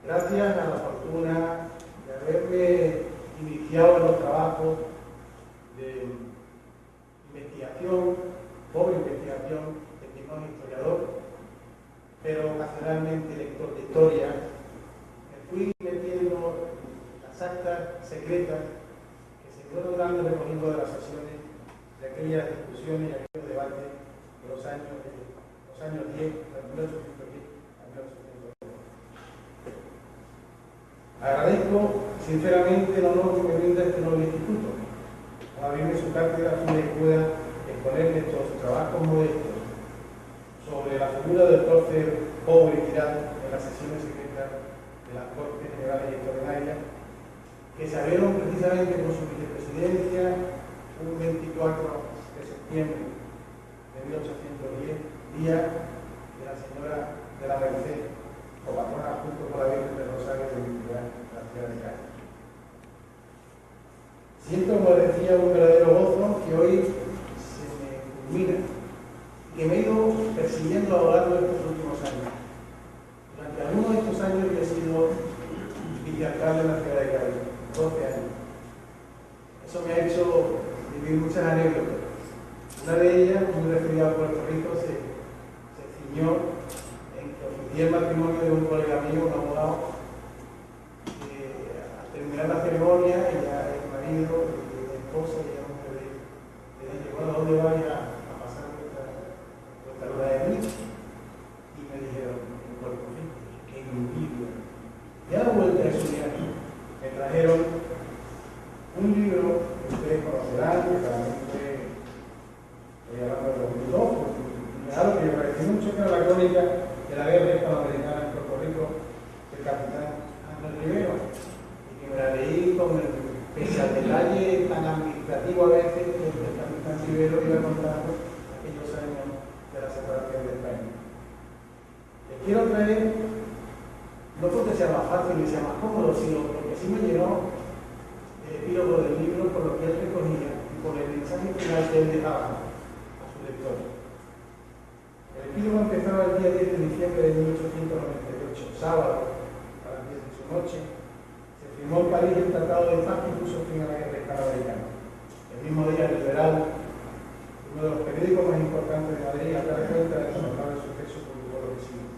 Gracias a la fortuna de haberme iniciado en los trabajos de investigación, pobre investigación, de que no es historiador, pero ocasionalmente lector de historia, me fui metiendo las actas secretas que se fueron dando en el domingo de las sesiones de aquellas discusiones y aquellos debates de los años 10, de 1810 a 1810. Agradezco sinceramente el honor que me brinda este nuevo instituto, a abrirme su cátedra a fin de que pueda exponer estos trabajos modestos sobre la figura del prócer pobre y tirano en las sesiones secretas de las Cortes Generales y Extraordinarias, que se abrieron precisamente por su vicepresidencia un 24 de septiembre de 1810, día de la Señora de la Merced, o patrona junto con la Virgen del Rosario de la ciudad de Cádiz. Siento, como decía, un verdadero gozo que hoy se me culmina, que me he ido persiguiendo a lo largo de estos últimos años. Durante algunos de estos años yo he sido vicealcalde en la ciudad de Cádiz, 12 años. Eso me ha hecho vivir muchas anécdotas. Una de ellas, muy referida a Puerto Rico, se ciñó en que oficié el matrimonio de un colega mío, un abogado, que al terminar la ceremonia, ella, el marido y la esposa, y el hombre le dije, bueno, ¿a dónde vais a pasar vuestra luna de miel? Y me dijeron, en Puerto Rico. ¡Qué envidia! Y a la vuelta de su viaje, me trajeron un libro que ustedes conocerán, que también estoy hablando de 2002, porque algo que me pareció mucho, que era la crónica de la guerra hispanoamericana en Puerto Rico del capitán Ángel Rivero, y que me la leí con el, pese al detalle tan administrativo a veces que el capitán Rivero iba contando aquellos años de la separación de España. Les quiero traer, no porque sea más fácil y sea más cómodo, sino porque sí me llenó el epílogo del libro por lo que él recogía y por el mensaje final que él dejaba a su lector. El epílogo empezaba el día 10 de diciembre de 1898, sábado, a las 10 de su noche. Se firmó en París el Tratado de Paz que puso fin a la guerra hispanoamericana. El mismo día, el Liberal, uno de los periódicos más importantes de Madrid, a dar cuenta del lamentable suceso, publicó lo que sigue.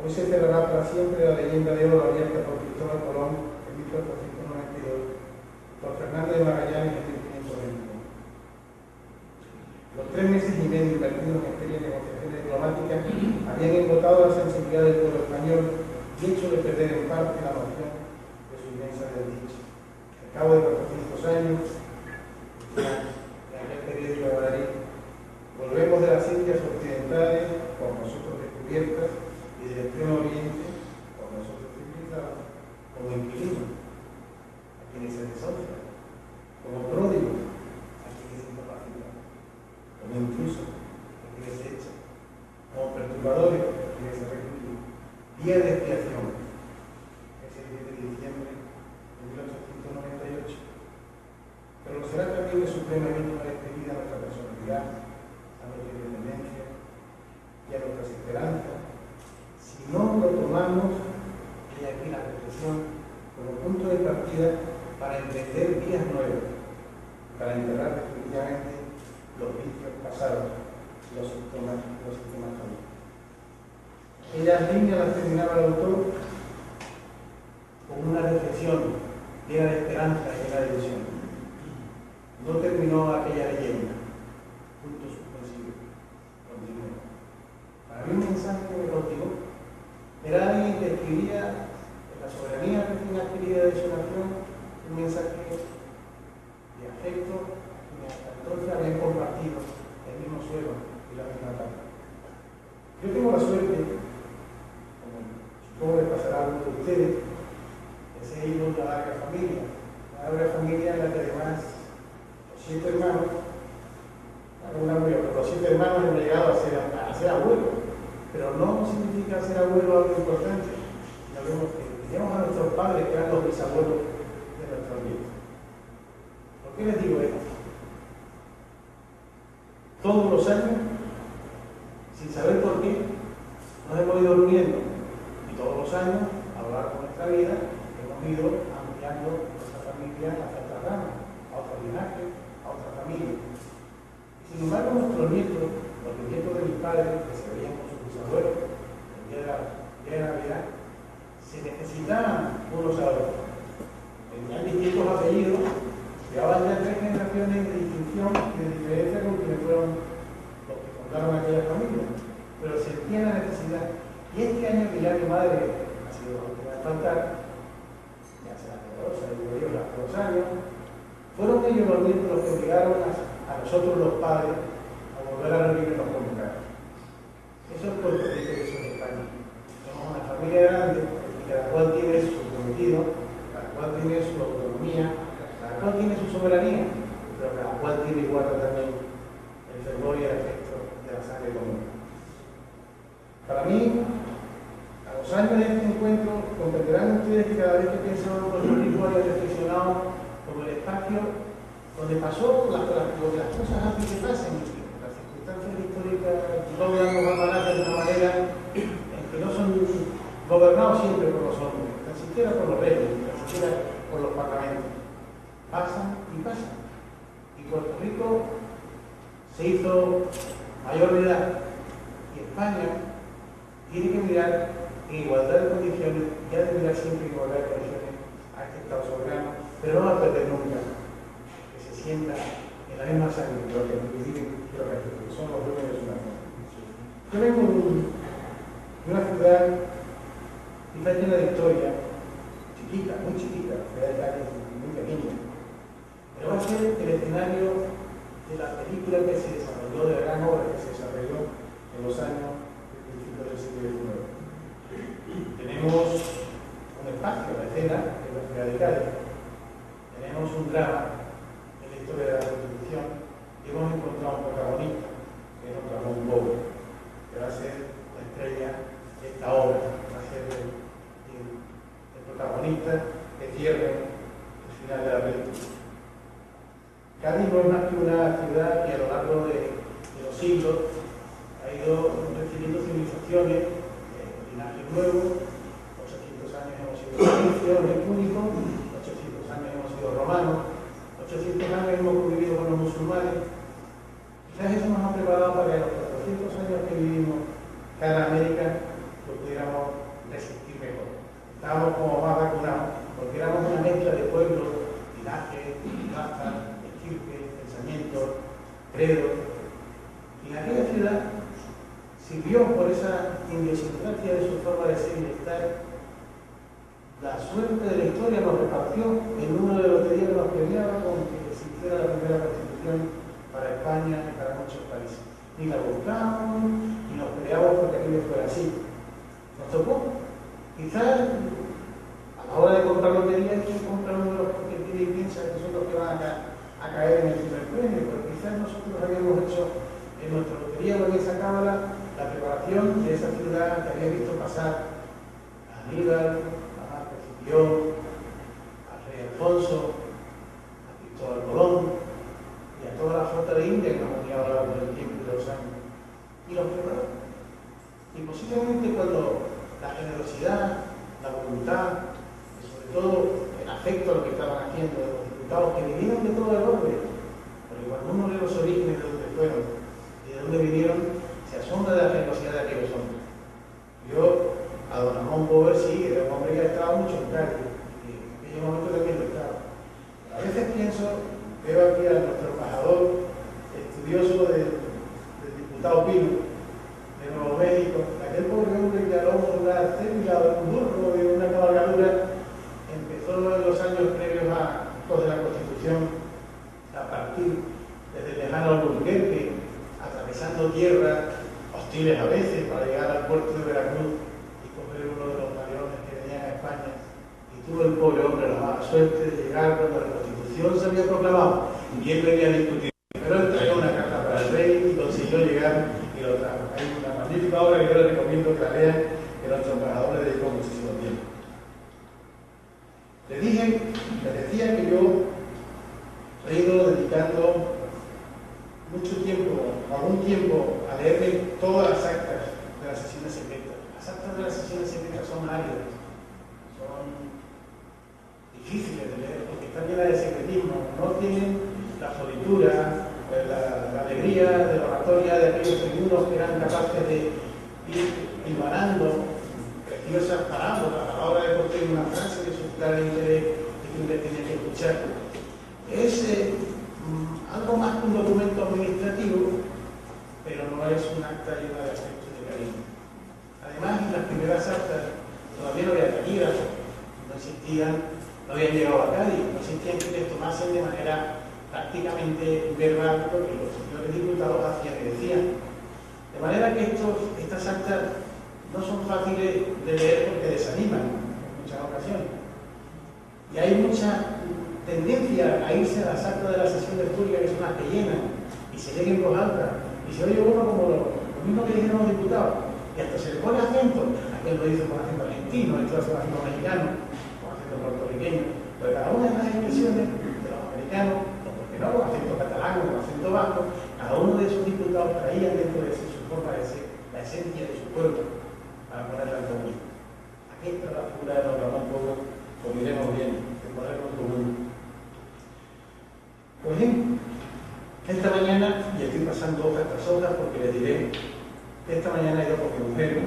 Hoy se cerrará para siempre la leyenda de oro abierta por Cristóbal Colón en 1492, por Fernández de Magallanes en 1521. Los 3 meses y medio invertidos en aquellas negociaciones diplomáticas habían embotado la sensibilidad del pueblo español y hecho de perder en parte la noción de su inmensa desdicha. Al cabo de 400 años, en aquel periódico de Madrid, volvemos de las Indias occidentales, por nosotros descubiertas, y del extremo oriente, por nosotros civilizados, como inquilinos, a quienes se desocia, como pródigos, a quienes se incapacitados, como intrusos, a quienes se echan, como perturbadores, a quienes se recluyen. Día de expiación, es el 10 de diciembre de 1898. Pero será también de supremamente una despedida a nuestra personalidad, a nuestra independencia y a nuestras esperanzas, si no lo tomamos, y aquí la reflexión, como punto de partida para emprender vías nuevas, para enterrar definitivamente los vicios pasados, los sistemas fallidos. Aquellas líneas las terminaba el autor con una reflexión llena de esperanza y llena de ilusión. No terminó aquella leyenda, punto suspensivo, continuó. Para mí un mensaje que me cautivó era alguien que escribía en la soberanía recién adquirida de su nación un mensaje de afecto que hasta entonces habían compartido el mismo suelo y la misma tierra. Yo tengo la suerte, como supongo que pasará a algunos de ustedes, de ser hijo de una larga familia. Una larga familia en la que además los 7 hermanos, los 7 hermanos han llegado a ser abuelos. Pero no significa ser abuelo algo importante. Ya vemos que teníamos a nuestros padres que eran los bisabuelos de nuestros nietos. ¿Por qué les digo esto? Todos los años, sin saber por qué, nos hemos ido reuniendo. Y todos los los años, a lo largo de nuestra vida, hemos ido ampliando nuestra familia hacia otras ramas, a otros linajes, a otras familias. Y sin embargo, nuestros nietos, los nietos de mis padres, que se veían con sus bisabuelos, el día de Navidad, se necesitaban unos a otros. Tenían distintos apellidos, llevaban ya 3 generaciones de distinción y de diferencia con quienes fueron los que fundaron aquella familia, pero sentían la necesidad. Y este año que ya mi madre ha sido la última de faltar, ya será dolorosa, digo yo, hace 2 años, fueron ellos los nietos los que obligaron a nosotros los padres a volver a reunirnos con mi casa. Eso es Puerto Rico y eso es España. Somos una familia grande y cada cual tiene su cometido, cada cual tiene su autonomía, cada cual tiene su soberanía, pero cada cual tiene igual también el fervor y el afecto de la sangre común. Para mí, a los años de este encuentro, comprenderán ustedes que cada vez que pienso en Puerto Rico he reflexionado sobre el espacio donde pasó las cosas antes que pasen, las circunstancias históricas logran los almanaques de una manera en que no son gobernados siempre por los hombres, ni siquiera por los reyes, ni siquiera por los parlamentos. Pasan y pasan. Y Puerto Rico se hizo mayor de edad y España tiene que mirar en igualdad de condiciones, y ha de mirar siempre en igualdad de condiciones a este Estado soberano, pero no va a perder nunca que se sienta en la misma sangre que lo que viven, que son los dueños de su nación. Yo vengo de una ciudad quizás llena de historia, chiquita, muy chiquita, ciudad de Cádiz, muy pequeña, pero va a ser el escenario de la película que se desarrolló, de la gran obra que se desarrolló en los años del siglo XIX. Tenemos un espacio, la escena, en la ciudad de Cádiz. Tenemos un drama en la historia de la Constitución y hemos encontrado un protagonista, que es don Ramón Bowe, que va a ser la estrella de esta obra, va a ser el protagonista que cierre el final de la película. Cádiz no es más que una ciudad que a lo largo de los siglos ha ido recibiendo civilizaciones, linajes nuevos. 800 años hemos sido egipcios, púnicos, 800 años hemos sido romanos, 800 años hemos convivido con los musulmanes. Quizás eso nos ha preparado para que los 400 años que vivimos cada América lo pudiéramos resistir mejor. Estábamos como más vacunados, porque éramos una mezcla de pueblos, linajes, razas, estirpes, pensamientos, credos. Y en aquella ciudad sirvió por esa idiosincrasia de su forma de ser y de estar. La suerte de la historia nos repartió el número de lotería que nos premiaba con que existiera la primera constitución para España y para muchos países. Ni la buscábamos, ni nos peleábamos porque aquello fuera así. Nos tocó. Quizás a la hora de comprar lotería hay que comprar uno de los que tiene y piensa que son los que van a caer en el superpremio, pero quizás nosotros habíamos hecho en nuestra lotería o en esa cámara la preparación de esa ciudad que había visto pasar a Aníbal, a Marco Escipión, al rey Alfonso, a Cristóbal Colón y a toda la flota de India que nos venía a lo largo del tiempo y de los años. Y los preparó. Y posiblemente cuando la generosidad, la voluntad, y sobre todo el afecto a lo que estaban haciendo de los diputados que vinieron de todo el orden, porque cuando uno lee los orígenes de donde fueron y de dónde vinieron, se asombra de la generosidad de aquellos hombres. Yo, a don Ramón Bowe, sí, era un hombre que estaba mucho en Cádiz, y en aquellos momentos también lo estaba. A veces pienso, veo aquí a nuestro embajador estudioso del diputado Pino, de Nuevo México, aquel pobre hombre que a lo mejor una célula de un burro, de una cabalgadura, empezó en los años previos a de la Constitución a partir desde el lejano Alburquerque, atravesando tierras hostiles a veces para llegar al puerto de Veracruz y coger uno de los galeones que venían a España. Y tuvo el pobre hombre la mala suerte de llegar cuando la Constitución se había proclamado y él venía a discutir. Pero él traía una carta para el rey y consiguió llegar y lo trajo. Hay una magnífica obra que yo les recomiendo que la lean, que nuestro embajador le dedicó muchísimo tiempo. Les decía que yo he ido dedicando mucho tiempo, algún tiempo, a leerme todas las actas de las sesiones secretas. Las actas de las sesiones secretas son áridas, son difíciles de leer porque están llenas de secretismo, no tienen la floritura, la alegría de la oratoria de aquellos tribunos que eran capaces de ir hilvanando preciosas parábolas a la hora de construir una frase que suscitara el interés de quien le tiene que escuchar. Es algo más que un documento administrativo, pero no es un acta llena de afecto y de cariño. Además, en las primeras actas todavía no había taquígrafos, no existían, no habían llegado a Cádiz, no existían quienes tomasen de manera prácticamente verbal lo que los señores diputados hacían y decían. De manera que estas actas no son fáciles de leer porque desaniman en muchas ocasiones. Y hay mucha tendencia a irse a las actas de la sesión de pública, que son las que llenan y se leen en voz alta y se oye uno como lo mismo que dijeron los diputados y hasta se le pone acento. Aquel lo hizo con acento argentino, esto lo hace con acento mexicano, con acento puertorriqueño, pero cada una de las expresiones de los americanos, o porque no, con acento catalán o con acento vasco, cada uno de esos diputados traían dentro de su forma de ser la esencia de su pueblo para ponerla en común. Aquí está la figura de don Ramón Cobo, como iremos bien, de ponerlo en común. Pues bien, esta mañana, y estoy pasando hoja tras hoja porque les diré que esta mañana he ido con mi mujer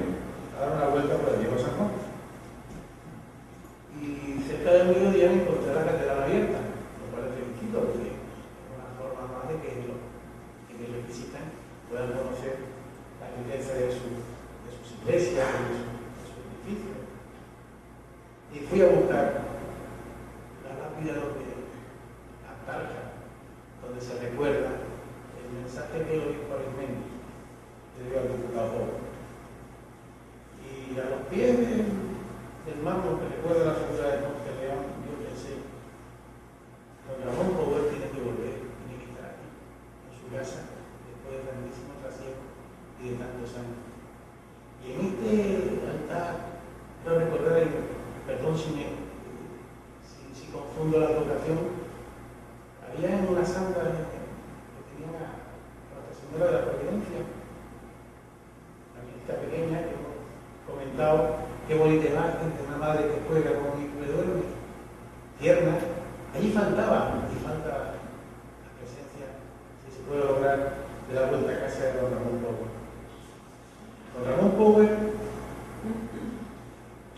a dar una vuelta por el viejo San Juan. Y cerca del mediodía me encontré la catedral abierta, lo cual les felicito porque es una forma más de que los que les visitan puedan conocer la riqueza de sus iglesias, de sus edificios. Y fui a buscar la lápida la tarja, donde se recuerda el mensaje que el obispo Arismendi le dio al diputado Cobo. Y a los pies del mármol que recuerda la figura de Ponce de León, yo pensé, don Ramón Cobo tiene que volver, tiene que estar aquí, en su casa, después del grandísimo trasiego y de tantos años. Y en este altar, quiero recordar, perdón si confundo la vocación, había en una santa que tenía Nuestra Señora de la Providencia, una visita pequeña que hemos comentado, qué bonita imagen de una madre que juega con un hijo que duerme, tierna. Allí falta la presencia, si se puede lograr, de la vuelta a casa de don Ramón Power. Don Ramón Power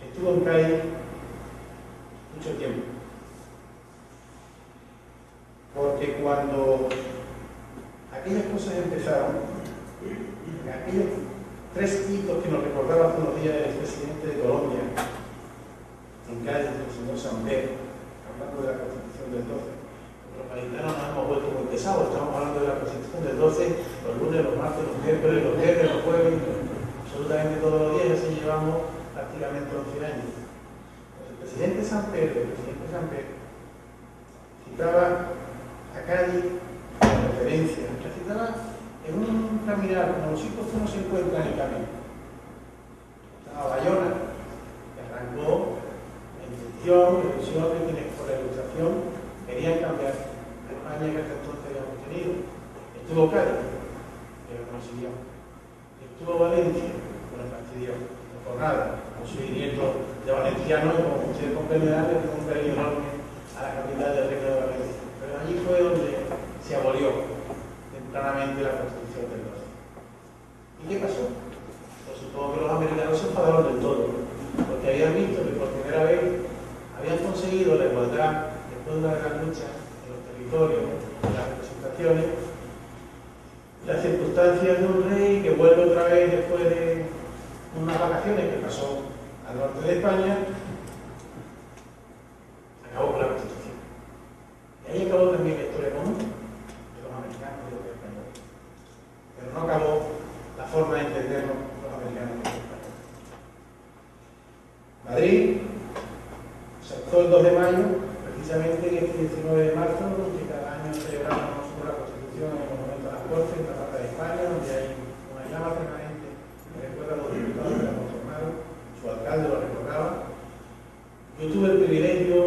estuvo en Cádiz mucho tiempo. Porque cuando aquellas cosas empezaron, aquellos 3 hitos que nos recordaba hace unos días el expresidente de Colombia, en Cádiz, el señor Samper, hablando de la Constitución del 12, los gaditanos nos hemos vuelto muy pesados, estamos hablando de la Constitución del 12, los lunes, los martes, los miércoles, los viernes, los jueves, absolutamente todos los días, así llevamos prácticamente 11 años. Pues el presidente Samper citaba a Cádiz como referencia, la citaba en un caminar, como los hijos que uno se encuentra en el camino. Estaba Bayona, que arrancó la ilusión de quienes por la ilustración querían cambiar la España que hasta entonces habíamos tenido. Estuvo Cádiz, pero no siguió. Estuvo Valencia, pero no fastidió, no por nada. Yo soy nieto de valenciano y como ustedes comprenderán, le tengo un cariño enorme a la capital del Reino de Valencia. Pero allí fue donde se abolió tempranamente la Constitución del 12. ¿Y qué pasó? Pues supongo que los americanos se enfadaron del todo, porque habían visto que por primera vez habían conseguido la igualdad después de una gran lucha en los territorios, en las representaciones, las circunstancias de un rey que vuelve otra vez después de unas vacaciones que pasó al norte de España, acabó con la Constitución. Y ahí acabó también la historia común de los americanos y de los españoles. Pero no acabó la forma de entendernos los americanos y los españoles. Madrid se alzó el 2 de mayo, precisamente en este 19 de marzo, donde cada año celebramos la Constitución en el Monumento a las Cortes, en la Plaza de España, donde hay una llama permanente que recuerda a los diputados que la conformaron, su alcalde lo recordaba. Yo tuve el privilegio,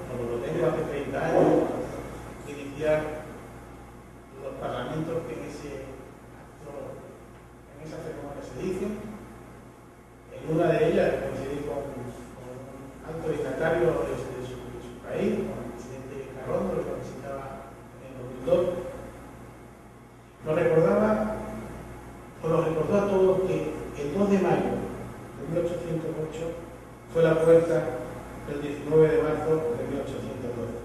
como lo tengo hace 30 años, de iniciar los parlamentos que en esa ceremonia se dicen. En una de ellas coincidí con hecho fue la puerta del 19 de marzo de 1812.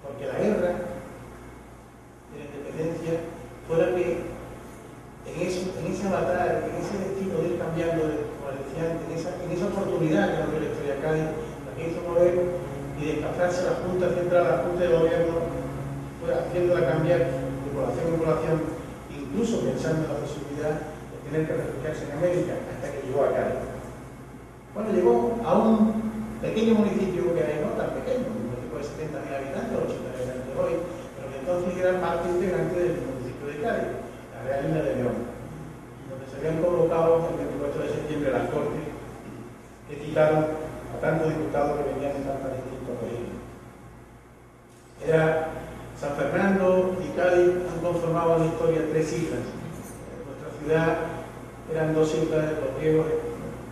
Porque la guerra de la independencia fue la que, en esa batalla, en ese destino de ir cambiando, como les decía antes, en esa oportunidad que abrió la historia de Cádiz, la que hizo mover y desplazarse la Junta Central, la Junta de Gobierno, fue haciéndola cambiar de población en población, incluso pensando en la posibilidad de tener que refugiarse en América, hasta que llegó a Cádiz. Bueno, llegó a un pequeño municipio que era no tan pequeño, un municipio de 70.000 habitantes, 80.000 habitantes hoy, pero que entonces era parte integrante del municipio de Cádiz, la Real Isla de León, donde se habían convocado el 24 de septiembre las Cortes que citaron a tantos diputados que venían de tantas distintos regímenes. Era San Fernando y Cádiz han conformado en la historia 3 islas. Nuestra ciudad eran 2 islas, los griegos,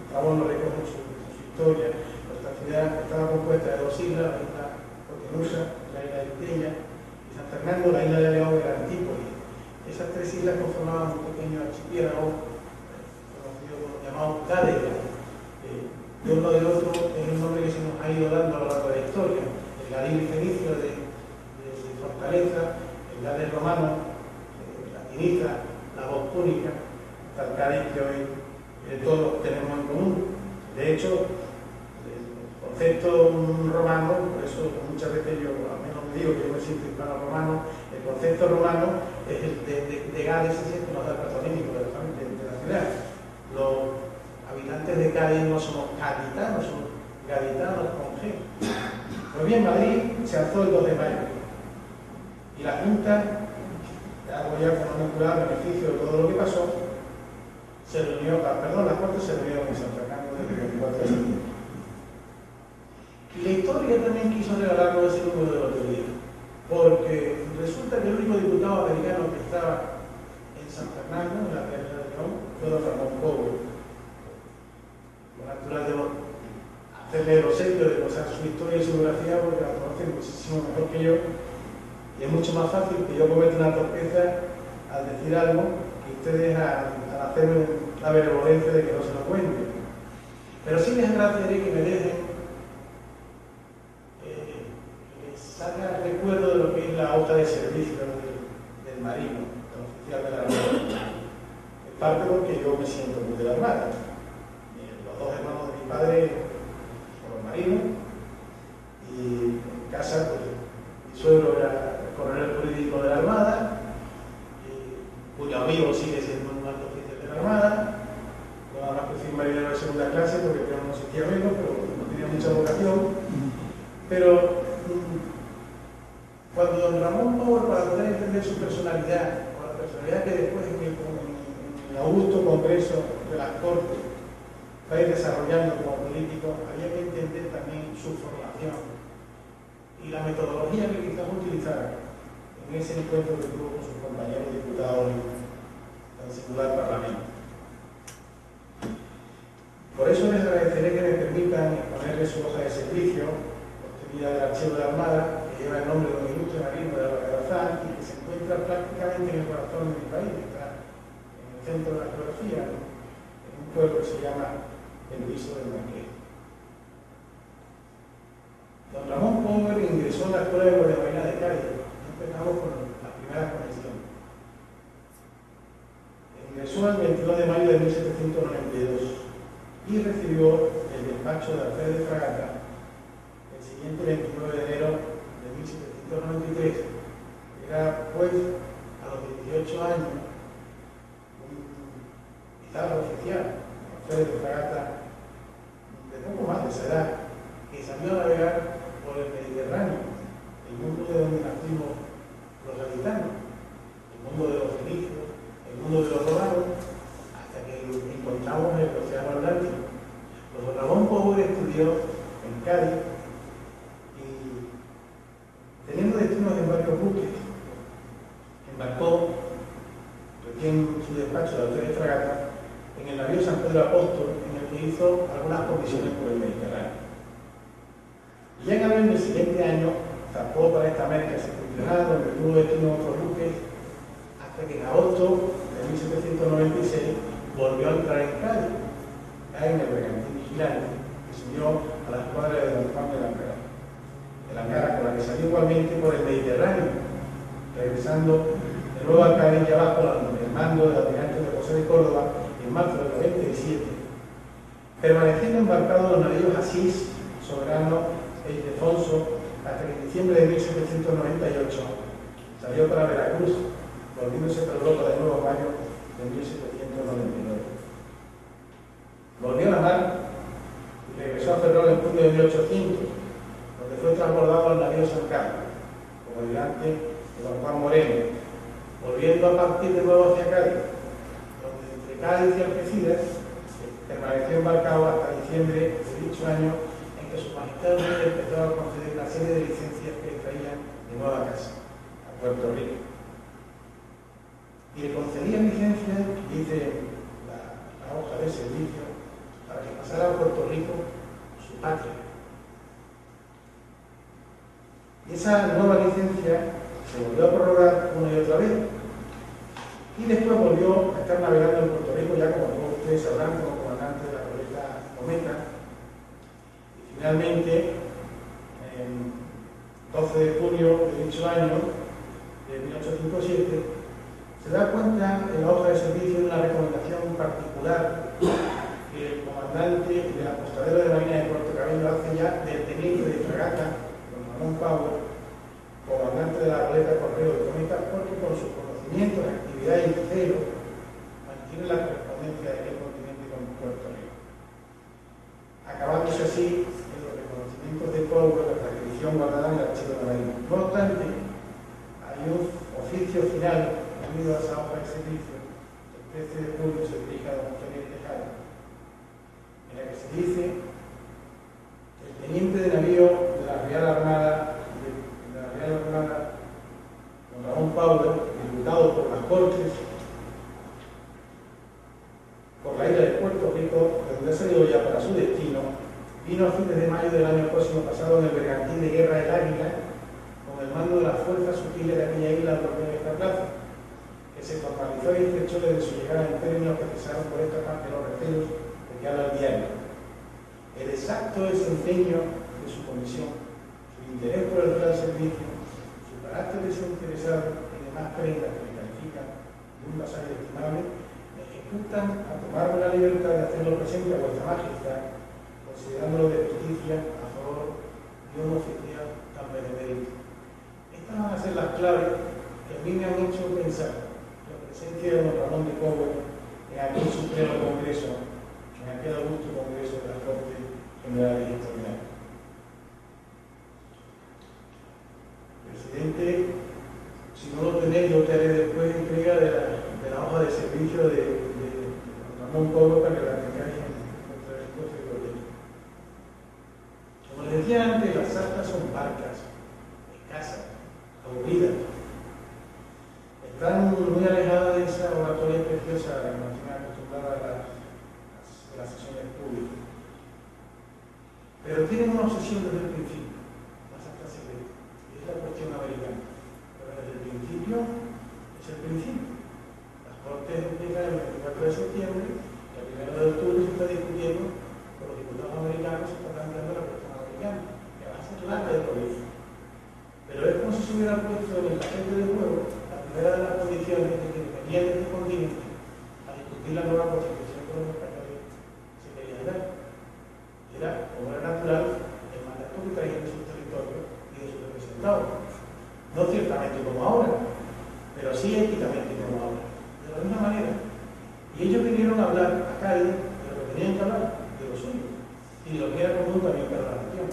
Strabón lo recoge en su historia. Nuestra ciudad estaba compuesta de 2 islas, la isla Hipotenusa, la isla de Iteña, y San Fernando, la isla de León, era Antípolis. Esas 3 islas conformaban un pequeño archipiélago conocido llamado Cádega. De uno del otro es el nombre que se nos ha ido dando a lo largo de la historia. El Gadil fenicio de Fortaleza, el Gades romano, la Tiniza, la voz púnica, hasta el Cádiz que hoy todos tenemos en común. De hecho, el concepto romano, por eso muchas veces yo, al menos me digo que yo me siento hispano-romano, el concepto romano es el de Gades, es el que nos da el patronímico de la ciudad. Los habitantes de Cádiz no somos gaditanos, somos gaditanos con G. Pues bien, Madrid se alzó el 2 de mayo y la Junta, hago ya con un beneficio de todo lo que pasó, se reunió, las Cortes se reunieron en San Fernando desde el 24 de septiembre. Y la historia también quiso regalarnos ese número de lotería, porque resulta que el único diputado americano que estaba en San Fernando, en la Real de León, fue don Ramón Powell. Lo natural de hacerle el obsequio de pasar su historia y su biografía, porque la conocen muchísimo mejor que yo, y es mucho más fácil que yo cometa una torpeza al decir algo que ustedes al hacerme la benevolencia de que no se lo cuenten. Pero sí les agradeceré que me dejen que les saque el recuerdo de lo que es la hoja de servicio del marino, del oficial de la Armada. En parte porque yo me siento muy de la Armada. Los 2 hermanos de mi padre fueron marinos y en casa pues, mi suegro era el coronel jurídico de la Armada, cuyo amigo sigue siendo un alto oficial de la Armada. Nada más que fui marinero de segunda clase porque no existía menos, pero no tenía mucha vocación. Pero cuando don Ramón Powell, para poder entender su personalidad, o la personalidad que después en el augusto Congreso de las Cortes va a ir desarrollando como político, había que entender también su formación y la metodología que quizás utilizara en ese encuentro que tuvo con sus compañeros diputados en el singular Parlamento. Por eso les agradeceré que me permitan exponerles su hoja de servicio, obtenida del Archivo de la Armada, que lleva el nombre de un ilustre marino de Álvaro Alcázar y que se encuentra prácticamente en el corazón de mi país, que está en el centro de la geografía, en un pueblo que se llama El Viso del Manqué. Don Ramón Powell ingresó en la Escuela de Guardia Marina de Cádiz. Empezamos con las primeras conexiones. Ingresó el 22 de mayo de 1792 y recibió el despacho de alférez de fragata el siguiente 29 de enero de 1793. Era, pues, a los 18 años, un oficial oficial, un alférez de fragata de poco más de esa edad, que salió a navegar por el Mediterráneo, el mundo de donde nacimos los gaditanos, el mundo de los fenicios, el mundo de los romanos, hasta que encontramos el océano Atlántico. Don Ramón Powell estudió en Cádiz y, teniendo destinos en varios buques, embarcó recién su despacho de alférez de fragata en el navío San Pedro Apóstol, en el que hizo algunas comisiones por el Mediterráneo. Y ya en abril del siguiente año zarpó para esta América septentrional, donde tuvo destino en otros buques, hasta que en agosto de 1796 volvió a entrar en Cádiz. cae en el Bergantín Vigilante, que se unió a la escuadra de Don Juan de Ankara, con la que salió igualmente por el Mediterráneo, regresando de nuevo a Cádiz ya bajo el mando del almirante de José de Córdoba en marzo del 97, permaneciendo embarcado en los navíos Asís, Soberano e Ildefonso hasta que en diciembre de 1798 salió para Veracruz, volviéndose para Europa de nuevo a mayo de 1799. Volvió a la mar y regresó a Ferrol en junio de 1800, donde fue transbordado al navío San Carlos, como ayudante de Don Juan Moreno, volviendo a partir de nuevo hacia Cádiz, donde entre Cádiz y Algeciras permaneció embarcado hasta diciembre de dicho año, en que su majestad el rey empezó a conceder una serie de licencias que le traían de nuevo a casa, a Puerto Rico. Y le concedían licencias, dice la hoja de servicio, para que pasara a Puerto Rico, su patria. Y esa nueva licencia se volvió a prorrogar una y otra vez. Y después volvió a estar navegando en Puerto Rico, ya como todos ustedes sabrán, como comandante de la goleta Cometa. Y finalmente, el 12 de junio de dicho año, de 1857, se da cuenta en la hoja de servicio de una recomendación particular que el comandante del apostadero de Marina de Puerto Cabello hace ya del teniente de fragata, don Ramón Powell, comandante de la goleta Correo de Cometa, porque con sus conocimientos, actividad y celo mantiene la correspondencia de aquel continente con Puerto Rico, acabándose así en los reconocimientos de Powell la tradición guardada en el archivo de la Marina. No obstante, hay un oficio final unido a esa hoja de servicio, el 13 de julio se dirige a don Antonio Tejada, en la que se dice: el teniente de navío de la Real Armada, don Ramón Powell, diputado por las Cortes, por la isla de Puerto Rico, de donde ha salido ya para su destino, vino a fines de mayo del año próximo pasado en el bergantín de guerra El Águila, con el mando de las fuerzas sutiles de aquella isla de esta plaza, que se formalizó y estrechó desde su llegada en términos que cesaron por esta parte los recelos de que habla el diario. El exacto desempeño de su comisión, su interés por el real servicio, su carácter desinteresado y demás prendas que le califican de un vasallo estimable, me ejecutan a tomarme la libertad de hacerlo presente a vuestra majestad, considerándolo de justicia a favor de un oficial tan benemérito. Estas van a ser las claves que a mí me han hecho pensar la presencia de don Ramón de Powell en aquel supremo congreso, en aquel augusto congreso de la Corte General y Extraordinaria. Presidente, si no lo tenéis, yo te haré después entrega de la hoja de servicio de don Ramón Powell para que la tengáis en vuestra respuesta y proyecto. Como les decía antes, las actas son barcas, escasas, aburridas. Están muy alejadas de esa oratoria preciosa a la que nos tienen acostumbradas las sesiones públicas. Pero tienen una obsesión desde el principio, las actas secretas, y es la cuestión americana. Pero desde el principio es el principio. Las Cortes empiezan el 24 de septiembre, el 1 de octubre se está discutiendo con los diputados americanos, se está planteando la cuestión americana, que va a ser larga de colegio. Pero es como si se hubiera puesto en el paquete de juego la primera de las condiciones de que venían de este continente a discutir la nueva constitución que los españoles se querían dar. Era, como era natural, el mandato que traían de sus territorios y de sus representados. No ciertamente como ahora, pero sí éticamente como ahora. De la misma manera. Y ellos vinieron a hablar a Cádiz de lo que tenían que hablar, de lo suyo, y de lo que era común también para la nación.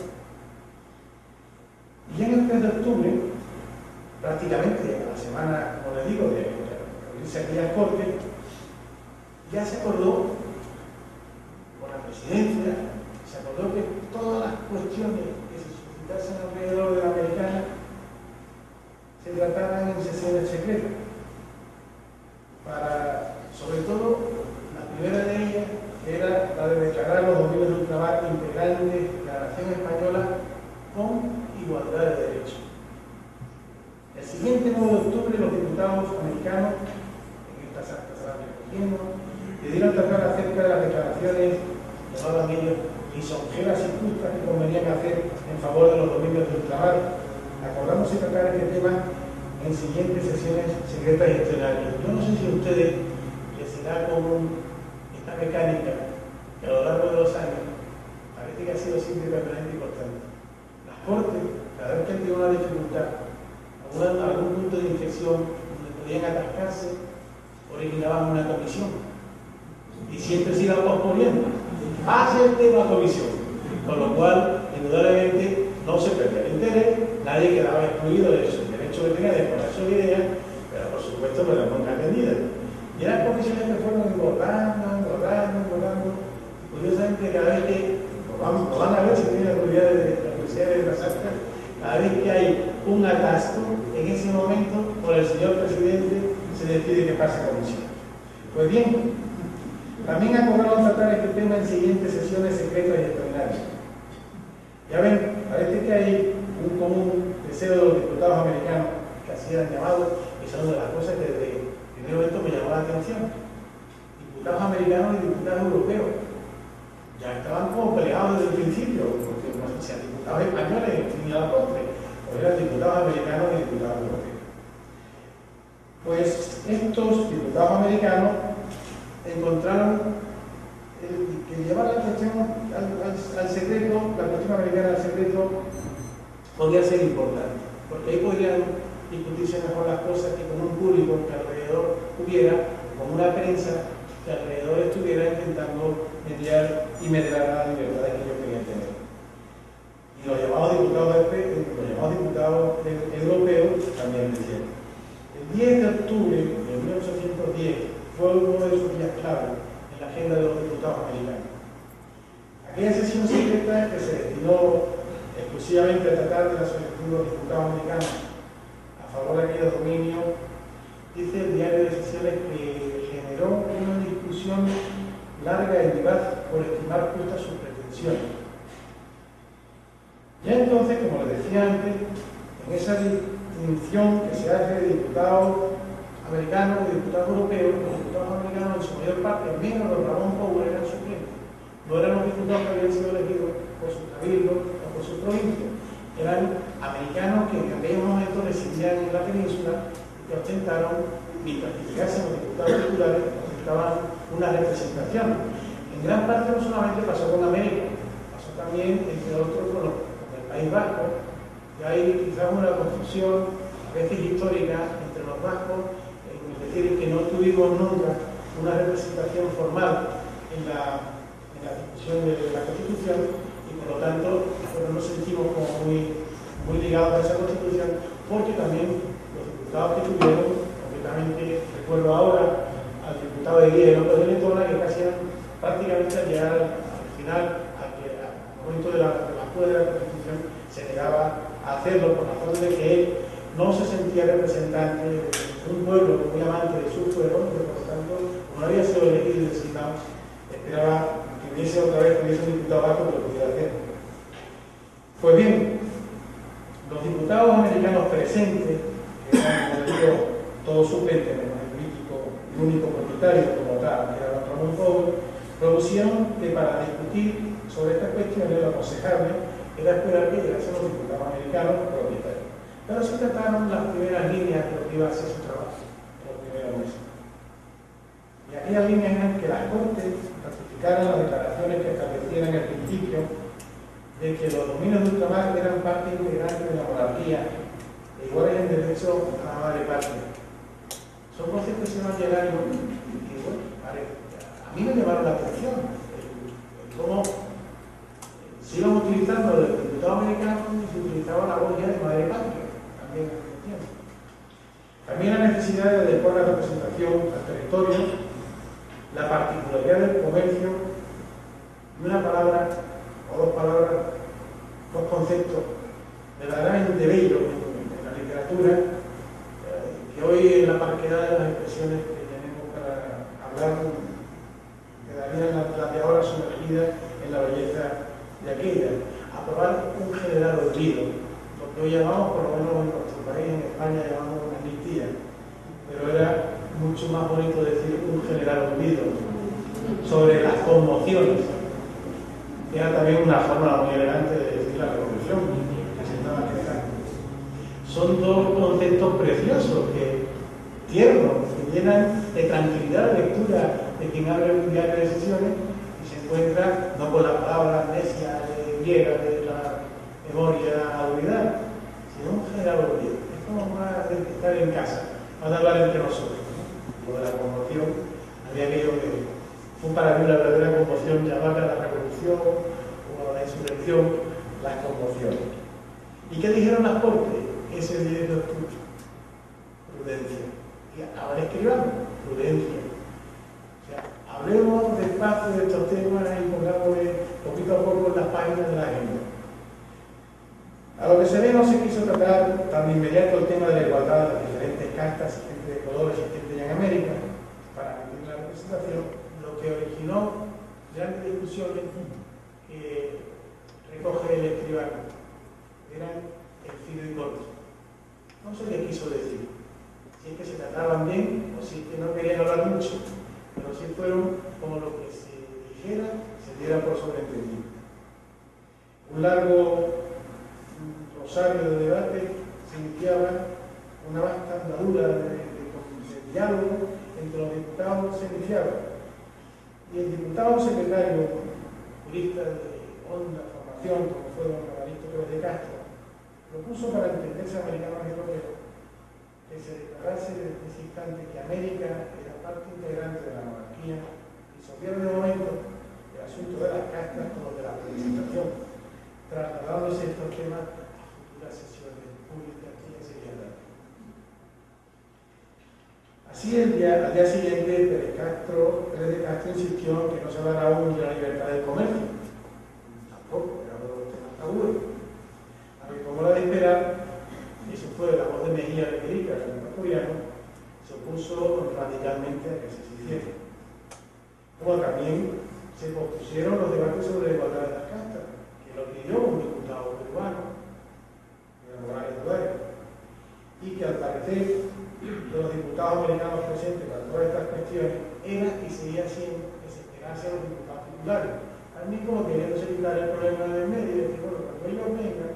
Y ya en el 3 de octubre, prácticamente a la semana, como les digo, de reunirse aquellas Cortes, ya se acordó con la presidencia, se acordó que todas las cuestiones que se suscitasen alrededor de la americana se trataran en sesiones secretas. Para, sobre todo, la primera de ellas, que era la de declarar los dominios de ultramar integrantes de la nación española con igualdad de derechos. El siguiente 9 de octubre, los diputados americanos, en estas actas se van recogiendo, le dieron tratar acerca de las declaraciones llamaban ellos lisonjeras y justas que convenían hacer en favor de los dominios de ultramar. Acordamos de tratar este tema en siguientes sesiones secretas y extraordinarias. Yo no sé si a ustedes les será común esta mecánica que a lo largo de los años parece que ha sido siempre permanente y constante. Las Cortes, cada vez que han tenido una dificultad, algún punto de inflexión donde podían atascarse, originaban una comisión. Y siempre se iban posponiendo. Hace el tema comisión. Con lo cual, indudablemente, no se perdía el interés, nadie quedaba excluido de su derecho que tenía de exponer su idea, pero por supuesto no era nunca atendida. Y las comisiones que fueron engordando. Curiosamente, cada vez que, lo van a ver si tienen la curiosidad de las actas, cada vez que hay un atasco, en ese momento, por el señor presidente, se decide que pase a comisión. Pues bien, también acordaron tratar este tema en siguientes sesiones secretas y extraordinarias. Ya ven, parece que hay un común deseo de los diputados americanos que así han llamado, y son de las cosas que desde el primer momento me llamó la atención. Diputados americanos y diputados europeos ya estaban como peleados desde el principio, porque no sé si eran diputados españoles ni a la postre, o eran diputados americanos y diputados europeos. Pues estos diputados americanos encontraron que llevar la cuestión al secreto, la cuestión americana al secreto, podía ser importante, porque ahí podrían discutirse mejor las cosas que con un público que alrededor hubiera, con una prensa que alrededor estuviera intentando mediar y medrar las libertades que ellos querían tener. Y los llamados diputados europeos también decían. El 10 de octubre de 1810 fue uno de esos días clave en la agenda de los diputados americanos. Aquella sesión secreta que se destinó exclusivamente a tratar de la solicitud de los diputados americanos a favor de aquellos dominios, dice el diario de sesiones que generó una discusión larga y vivaz por estimar justas sus pretensiones. Ya entonces, como les decía antes, en esa distinción que se hace de diputados americanos y diputados europeos, los diputados americanos en su mayor parte, menos los Ramón Powell, eran suplentes. No eran los diputados que habían sido elegidos por sus cabildos o por sus provincias. Eran americanos que en aquellos momentos residían en la península y que ostentaron, mientras que llegasen los diputados titulares, ostentaban una representación. En gran parte no solamente pasó con América, pasó también, entre otros, con el País Vasco, y hay quizás una confusión, a veces histórica, entre los vascos, es decir, que no tuvimos nunca una representación formal en la discusión de la Constitución y por lo tanto nosotros nos sentimos como muy ligados a esa Constitución porque también los diputados que tuvieron, concretamente recuerdo ahora al diputado de Guía López de Letona, que casi prácticamente al llegar al final, al momento de la lectura de la Constitución, se negaba a hacerlo por razón de que él no se sentía representante de un pueblo muy amante de su pueblo, y por lo tanto, como no había sido elegido y designado, esperaba que hubiese otra vez un diputado vasco que lo pudiera hacer. Pues bien, los diputados americanos presentes, que eran, como digo, todos suplentes, menos el político, el único propietario como tal, que era Ramón Powell, propusieron que para discutir sobre estas cuestiones lo aconsejable era esperar que llegasen los diputados americanos propietarios. Pero se trataron las primeras líneas de lo que iba a ser su trabajo, los primeros meses. Y aquellas líneas eran que las Cortes ratificaran las declaraciones que establecieran el principio de que los dominios de ultramar eran parte integrante de la monarquía e iguales en derecho a la madre patria. Son voces que se van llegando y bueno, a mí me llamaron la atención el cómo se iban utilizando los diputados americanos y se utilizaba la voz ya de madre patria. También la necesidad de adecuar la representación al territorio, la particularidad del comercio y una palabra o dos palabras, dos conceptos verdaderamente bellos en la literatura, que hoy en la parquedad de las expresiones que tenemos para hablar quedarían las de ahora sumergidas en la belleza de aquella. Aprobar un general olvido, lo que hoy llamamos, por lo menos en nuestro país, en España, llamamos una amnistía, pero era mucho más bonito decir un general olvido sobre las conmociones era también una forma muy elegante de decir la revolución que se estaba creando. Son dos conceptos preciosos, tiernos, que llenan de tranquilidad la lectura de quien abre un diario de sesiones y se encuentra no con la palabra amnesia griega de la memoria olvidada, sino un general olvido. Es como más de estar en casa, van a hablar entre nosotros, ¿no? Lo de la conmoción, había aquello que fue para mí la verdadera conmoción, llamarla la revolución o la insurrección, las conmociones. ¿Y qué dijeron las Cortes ese 10 de octubre? Prudencia. Y ahora escribamos, prudencia. O sea, hablemos despacio de estos temas y pongámosle poquito a poco en las páginas de la agenda. A lo que se ve, no se quiso tratar tan de inmediato el tema de la igualdad de las diferentes castas existentes de Ecuador existentes ya en América para medir la representación, lo que originó grandes discusiones que recoge el escribano. Eran el filo y corto. No sé qué quiso decir. Si es que se trataban bien o si es que no querían hablar mucho, pero si fueron como lo que se dijera, se diera por sobreentendido. Un largo rosario de debate se iniciaba, una vasta andadura de diálogo entre los diputados se iniciaba. Y el diputado secretario jurista de honda formación, como fue don Evaristo Pérez de Castro, propuso para entenderse americanos y europeos que se declarase desde ese instante que América era parte integrante de la monarquía y se obviara de momento el asunto de las castas como de la representación, trasladándose estos temas a futuras sesiones públicas que ya serían dadas. Así, al día siguiente, Pérez de Castro insistió en que no se hablara aún de la libertad del comercio. Tampoco, era uno de los temas tabúes. A que, como era de esperar, eso fue la voz de Mejía de Perica, el ecuatoriano, se opuso radicalmente a que se hiciera. Como también se pospusieron los debates sobre la igualdad de las castas, que lo pidió un diputado peruano, Morales Duarte, y que al parecer de los diputados americanos presentes para todas estas cuestiones era y seguía siendo que se esperase a los diputados titulares. Al mismo queriéndose quitar el problema del medio y decir, bueno, cuando ellos vengan,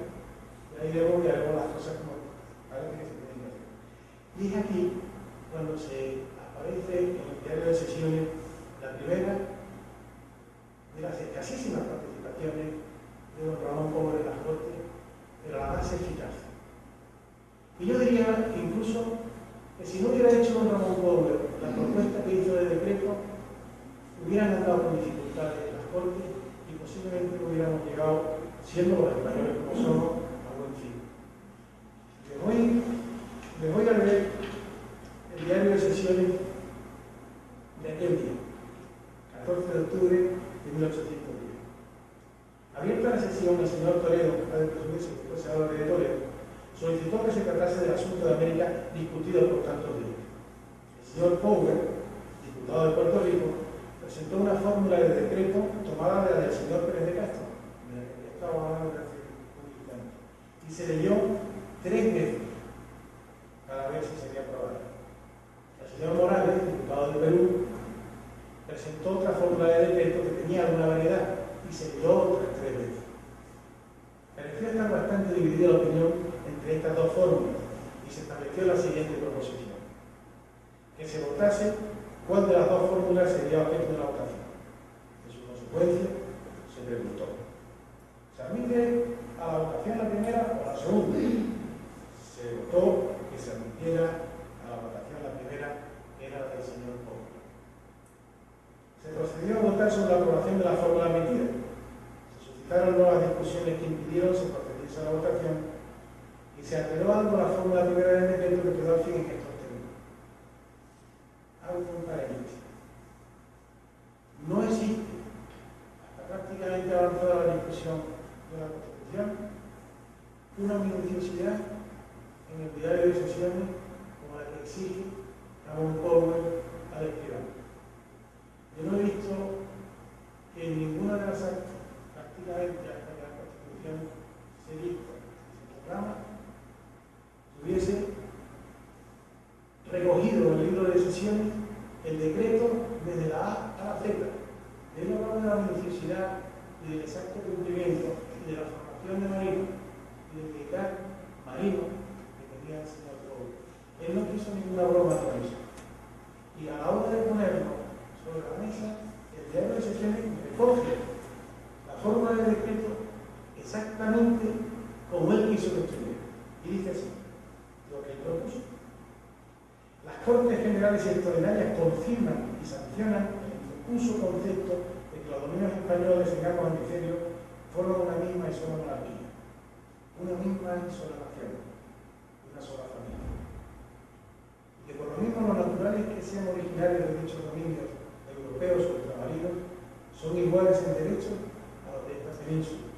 ahí debemos que haremos las cosas como parece que se tienen que hacer. Y es aquí cuando se aparece en el diario de sesiones la primera de las escasísimas participaciones de don Ramón Pobre en las Cortes, pero la más eficaz. Y yo diría incluso que si no hubiera hecho don Ramón Pobre la propuesta que hizo de decreto, hubieran andado con dificultades en las Cortes y posiblemente no hubiéramos llegado, siendo los españoles como somos, a buen fin. Les voy a leer el diario de sesiones de aquel día, 14 de octubre de 1810. Abierta la sesión, el señor Toledo, padre de presumirse que fue senador de Toledo, solicitó que se tratase del asunto de América discutido por tantos días. El señor Power, diputado de Puerto Rico, presentó una fórmula de decreto tomada de la del señor Pérez de Castro, de la que estaba hablando hace un instante, y se leyó 3 veces para ver si sería aprobada. El señor Morales, diputado de Perú, presentó otra fórmula de decreto que tenía alguna variedad y se leyó otras 3 veces. Pareció estar bastante dividida la opinión entre estas dos fórmulas y se estableció la siguiente proposición: que se votase cuál de las dos fórmulas sería objeto de la votación. En su consecuencia, se preguntó: ¿se admite a la votación la primera o la segunda? Se votó que se admitiera a la votación la primera, que era la del señor Pobre. Se procedió a votar sobre la aprobación de la fórmula admitida. Se suscitaron nuevas discusiones que impidieron se procediese a la votación y se alteró algo la fórmula primera del decreto que quedó al fin en estos términos. Hago un paréntesis. No existe, hasta prácticamente avanzada la discusión de la Constitución, una minuciosidad en el diario de sesiones como la que exige Ramón Power al escribano. Yo no he visto que en ninguna de las actas, prácticamente hasta que la Constitución se dicta, se proclama, hubiese recogido en el libro de sesiones el decreto desde la A a la Z. Él hablaba de la minuciosidad del exacto cumplimiento de la formación de marino y del militar marino que tenía el señor Rowe. Él no quiso ninguna broma con eso. Y a la hora de ponerlo sobre la mesa, el diario de sesiones recoge la fórmula del decreto exactamente como él quiso que estuviera. Y dice así, lo que él propuso. Las Cortes Generales y Extraordinarias confirman y sancionan el inconfuso concepto de que los dominios españoles en ambos hemisferios forman una misma y sola monarquía, una misma y sola nación, una sola familia. Y que por lo mismo lo natural es que sean originarios de dichos dominios europeos o ultramarinos son iguales en derecho a los de esta península,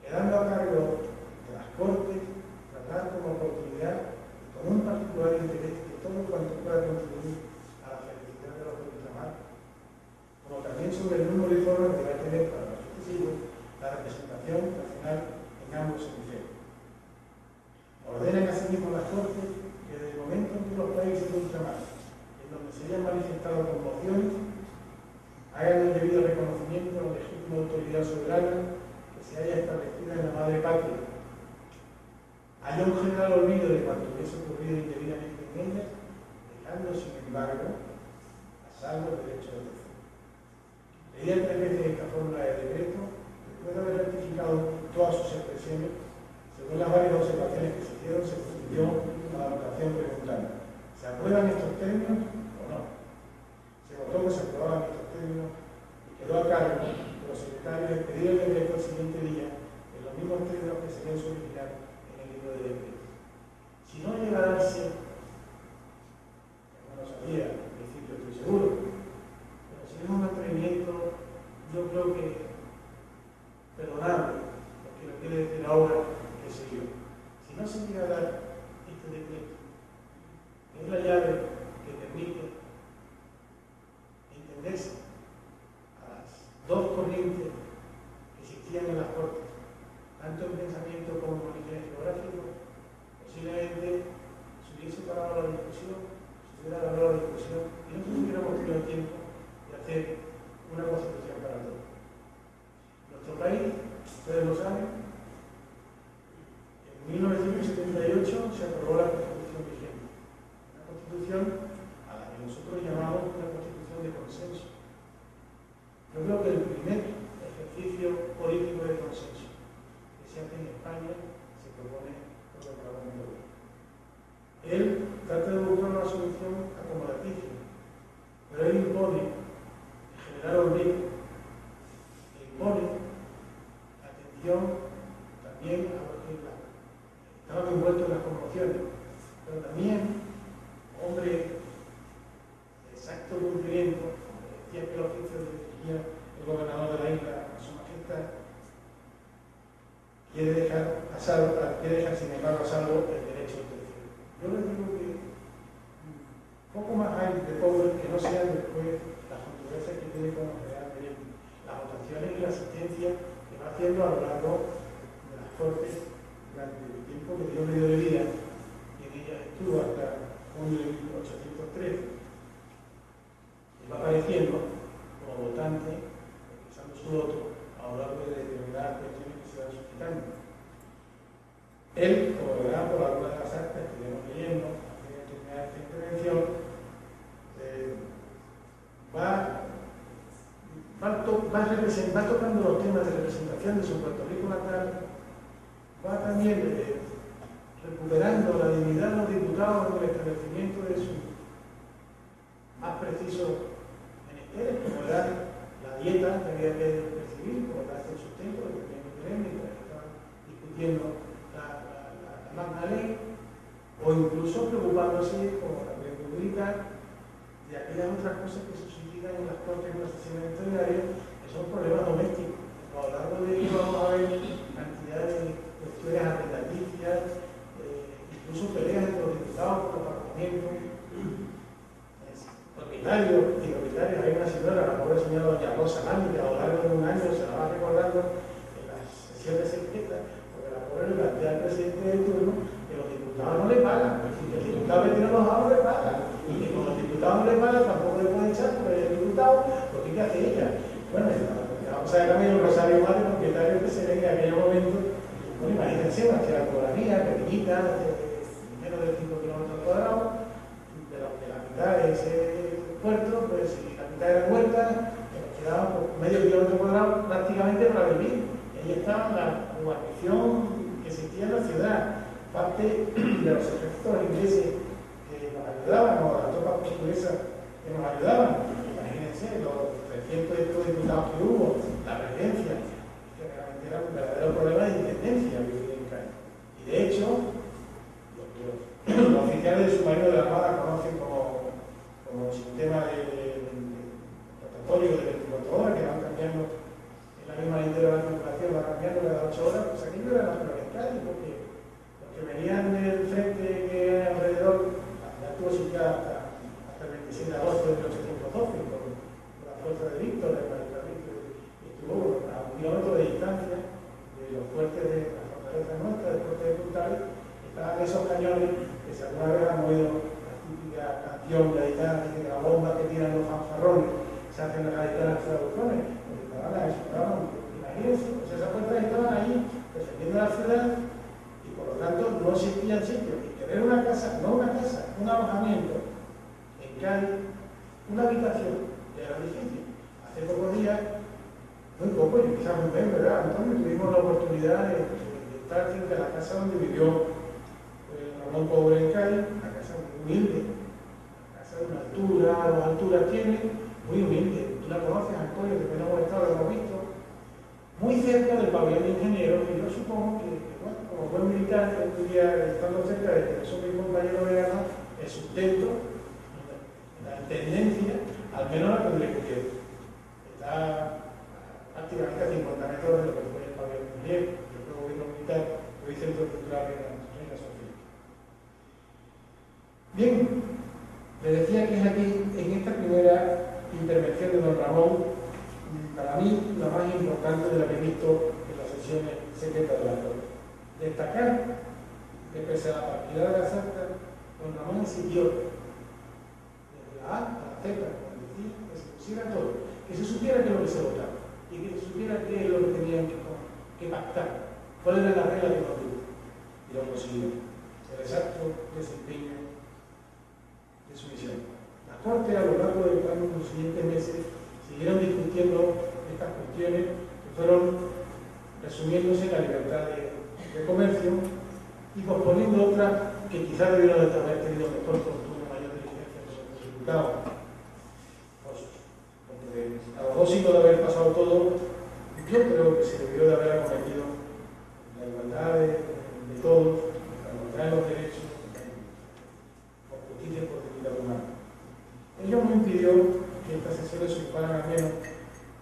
quedando a cargo de las Cortes tratar como oportunidad y con un particular interés de todo cuanto pueda contribuir a la felicidad de los de ultramar, como también sobre el número y forma que va a tener para los sucesivos la representación nacional en ambos hemisferios. Ordenan asimismo las Cortes que desde el momento en que los países de ultramar, en donde se hayan manifestado conmociones, hagan el debido reconocimiento a la legítima autoridad soberana que se haya establecida en la madre patria. Haya un general olvido de cuanto hubiese ocurrido indebidamente en ellas, dejando sin embargo a salvo el derecho de defensa. Leía 3 veces esta fórmula de decreto, después de haber rectificado todas sus expresiones, según las varias observaciones que se hicieron, se procedió a la votación preguntando: ¿se aprueban estos términos o no? Se votó que se aprobaban estos términos y quedó a cargo de los secretarios de pedir el decreto el siguiente día en los mismos términos que se habían solicitado en el libro de decretos. Si no llega a darse, no lo sabía, al principio estoy seguro, pero si es un atrevimiento, yo creo que perdonable, porque lo quiere decir ahora que se dio. Si no se llega a dar este decreto, es la llave que permite entenderse a las dos corrientes que existían en las Cortes, tanto en pensamiento como en origen geográfico. Posiblemente se hubiese parado la discusión, se hubiera dado la discusión y no tuviéramos tenido tiempo de hacer una constitución para todos. Nuestro país, ustedes lo saben, en 1978 se aprobó la Constitución vigente, una constitución a la que nosotros llamamos una constitución de consenso. Yo creo que el primer ejercicio político de consenso que se hace en España se propone por el Parlamento Europeo. Él trata de buscar una solución acomodaticia, pero él impone generar olvido, impone atención también a los que estaban envueltos en las conmociones, pero también, hombre, de exacto cumplimiento, como decía que el oficio de Virginia, el gobernador de la isla, Su Majestad, quiere dejar sin embargo a salvo el derecho al tercero. Yo les digo que poco más hay de pobres que no sean después las controversias que tiene con los Real Derecho, las votaciones y la asistencia que va haciendo a lo largo de las Cortes durante el tiempo que dio medio de vida, y en ellas estuvo hasta junio de 1813. Y va apareciendo como votante, expresando su voto a lo largo de determinadas cuestiones que se van suscitando. Él, como verán por algunas de las actas que iremos leyendo antes de terminar esta intervención, va tocando los temas de representación de su Puerto Rico natal, va también recuperando la dignidad de los diputados en el establecimiento de sus más precisos menesteres, como era la dieta que había que percibir, como era el sustento, el que estaban discutiendo la magna ley, o incluso preocupándose, como la República, de aquellas otras cosas que se suscitan en las Cortes en las sesiones extraordinarias, que son problemas domésticos. A lo largo de ello vamos a ver cantidad de cuestiones arrendaticias, incluso peleas entre los diputados por los parlamentos, propietarios y propietarios. Hay una señora, la pobre señora doña Rosa Lani, que a lo largo de un año se la va recordando en las sesiones secretas, porque la pobre le plantea al presidente de turno que los diputados no le pagan, que el diputado que tiene los ahorros le paga, y que con los diputados no le pagan tampoco le puede echar, porque el diputado, porque ¿qué hace ella? Bueno, vamos a ver también empresarios más de propietarios que se ven en aquellos momentos. Bueno, imagínense, una ciudad todavía, pequeñita, menos de 5 kilómetros cuadrados, de la mitad de ese puerto, pues si la mitad era huerta, nos quedaba por medio kilómetro cuadrado prácticamente para vivir. Y ahí estaba la guarnición que existía en la ciudad, parte de los ejércitos ingleses que nos ayudaban, o las tropas portuguesas que nos ayudaban. Imagínense los 300 diputados que hubo, la regencia, que realmente era un verdadero problema de independencia vivir en Cádiz. Y de hecho, los oficiales de submarino de la Armada conocen como sistema de rotatorio de 24 horas, que van cambiando en la misma línea de la tripulación, va cambiando cada 8 horas, pues aquí no era la prueba en Cádiz, porque los que venían del frente que hay alrededor, ya tuvo sitiada hasta el 27 de agosto de 1812, con la fuerza de Víctor, el Maricabito, y estuvo a 1 kilómetro de distancia de los fuertes de la fortaleza nuestra, del fuerte de Puntales, estaban esos cañones que si alguna vez han oído la típica canción gaditana, que la bomba que tiran los fanfarrones se hacen las gaditanas traducciones, pues estaban a eso, imagínense, pues esas fuerzas estaban ahí defendiendo la ciudad y por lo tanto no existían sitios. Y tener una casa, no una casa, un alojamiento en Cádiz, una habitación, era difícil. Hace pocos días, muy poco, y quizás muy bien, ¿verdad, Antonio? Tuvimos la oportunidad de estar cerca de la casa donde vivió Ramón Pobre en Cádiz, una casa muy humilde, una casa de una altura, 2 alturas tiene, muy humilde. Tú la conoces, Antonio, que no hemos estado, lo hemos visto, muy cerca del pabellón de ingenieros, y yo supongo que bueno, como buen militar, yo podría, estando cerca de esos mismos compañeros veranos, el sustento, la intendencia, al menos la tendré cubierta. Está prácticamente a 50 metros de lo que fue el pabellón de ingenieros. Yo creo que gobierno militar, hoy centro cultural de la Reina Sofía. Bien, le decía que es aquí, en esta primera intervención de don Ramón, para mí la más importante de la que he visto en las sesiones secretas de la Corte. Destacar que pese a la partida de las actas, don Ramón exigió desde la A a la Z, como decir, que se pusiera todo, que se supiera qué es lo que se votaba y que se supiera qué es lo que tenían que pactar, cuál era la regla que nos dio. Y lo consiguió, el exacto desempeño de su misión. La Corte, a lo largo de los siguientes meses, siguieron discutiendo estas cuestiones que fueron resumiéndose en la libertad de comercio y posponiendo otras que quizás debieron de haber tenido mejor fortuna, mayor diligencia de los diputados. Pues, porque a los 2 siglos de haber pasado todo, yo creo que se debió de haber acometido la igualdad de todos, la igualdad de los derechos, por justicia y por dignidad humana. Ello no impidió que estas sesiones se ocuparan al menos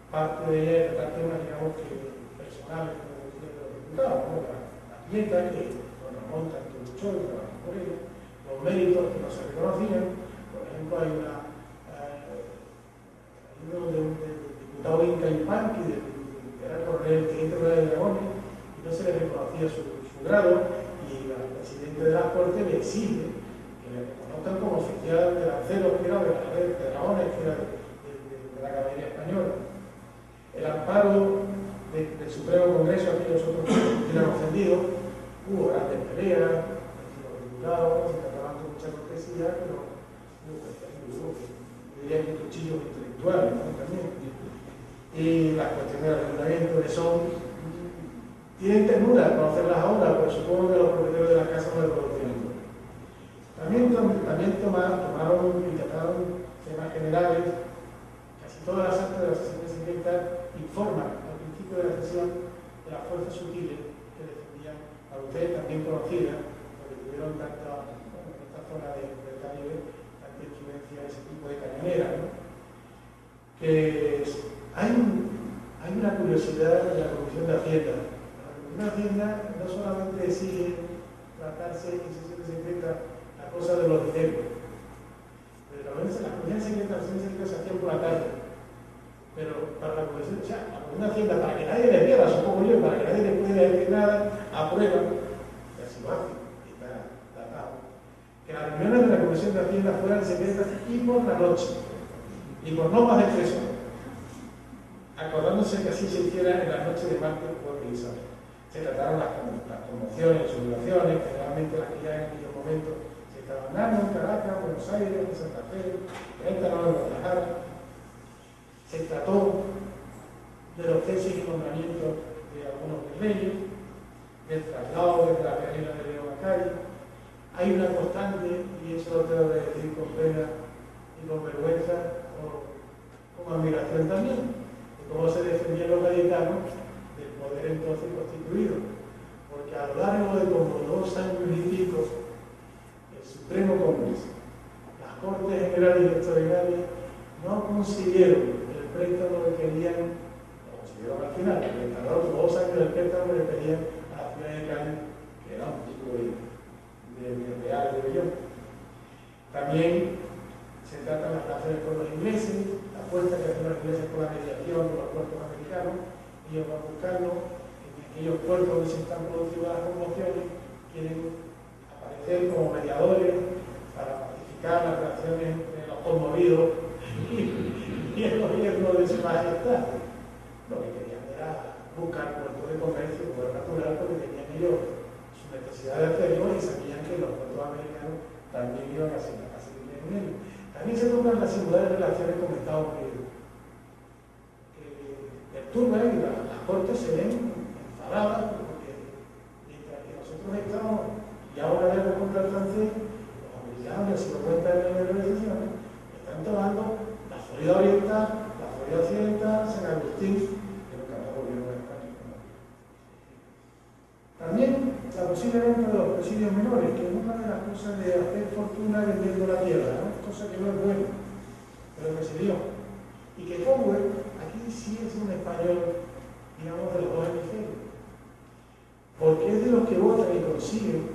parte de ellas de tratar temas, digamos, que personales, como decía de los diputados, ¿no? La dieta que don Ramón tanto luchó y trabajó por ella, los méritos que no se reconocían. Por ejemplo, hay uno del diputado Inca Impanqui, que era coronel, teniente coronel de Dragones, y no se le reconocía su grado, y al presidente de la Corte le exige que le reconozcan como oficial de lanceros, que era de Dragones, que era de la caballería española. El amparo del Supremo Congreso, aquellos otros que eran ofendidos, hubo grandes peleas, los diputados se trataban con mucha cortesía, pero hubo diría que cuchillos intelectuales, ¿no? También. Y las cuestiones del ayuntamiento que tienen ternura conocerlas ahora, pero supongo que los propietarios de la casa no les conocían. También tomaron y trataron temas generales. Casi todas las actas de las sesiones secretas informan al principio de la sesión de las fuerzas sutiles que defendían a ustedes, también conocidas, porque tuvieron tanta, en esta zona del Caribe, tanta influencia de ese tipo de cañoneras, ¿no? Que hay una curiosidad en la Comisión de Hacienda. La Comisión de Hacienda no solamente exige tratarse en sesiones secretas la cosa de los dineros, pero las comisiones secretas se hacían por la tarde. Pero para la Comisión, o sea, la Comisión de Hacienda, para que nadie le pierda, supongo yo, para que nadie le pueda decir nada, aprueba, y así lo hace, y está tratado, que las reuniones de la Comisión de Hacienda fueran secretas y por la noche, y por no más de 3 horas. acordándose que así se hiciera en la noche de martes o jueves y sábado. Se trataron las promociones y sublevaciones, generalmente las que ya en aquellos momentos se estaban dando en Caracas, Buenos Aires, en Santa Fe, en Guadalajara. Se trató de los ceses y nombramientos de algunos virreyes, del traslado desde la carrera de León a Cádiz. Hay una constante, y eso lo tengo que decir con pena y con vergüenza, con admiración también, de cómo se defendían los gaditanos del poder entonces constituido. Porque a lo largo de como 2 años y pico, el Supremo Congreso, las Cortes Generales y Extraordinarias no consiguieron el préstamo que querían, lo consiguieron al final, porque tardaron 2 años el préstamo que le pedían a la ciudad de Cádiz, que era un tipo de real de Bellón. También se tratan las relaciones con los ingleses, la fuerza que hacen los ingleses con la mediación de los puertos americanos. Ellos van buscando en aquellos puertos donde se están produciendo las conmociones, quieren aparecer como mediadores para pacificar las relaciones entre los conmovidos y el gobierno de su majestad. Lo que querían era buscar puertos de comercio, como era natural, porque tenían ellos su necesidad de hacerlo y sabían que los puertos americanos también iban a seguir en ello. También se tocan las singulares relaciones con Estados Unidos. Perturban y las Cortes se ven enfadadas porque mientras que nosotros estamos ya una guerra contra el francés, los americanos, y así lo cuentan en la organización, están tomando la Florida Oriental, la Florida Occidental, San Agustín, que nunca más volvieron a España. También la posible venta de los presidios menores, que es una de las cosas de hacer fortuna vendiendo la tierra, ¿no? Cosa que no es buena, pero que se dio. Y que Cromwell, aquí sí es un español, digamos, de los dos hemisferios, porque es de los que votan y consiguen,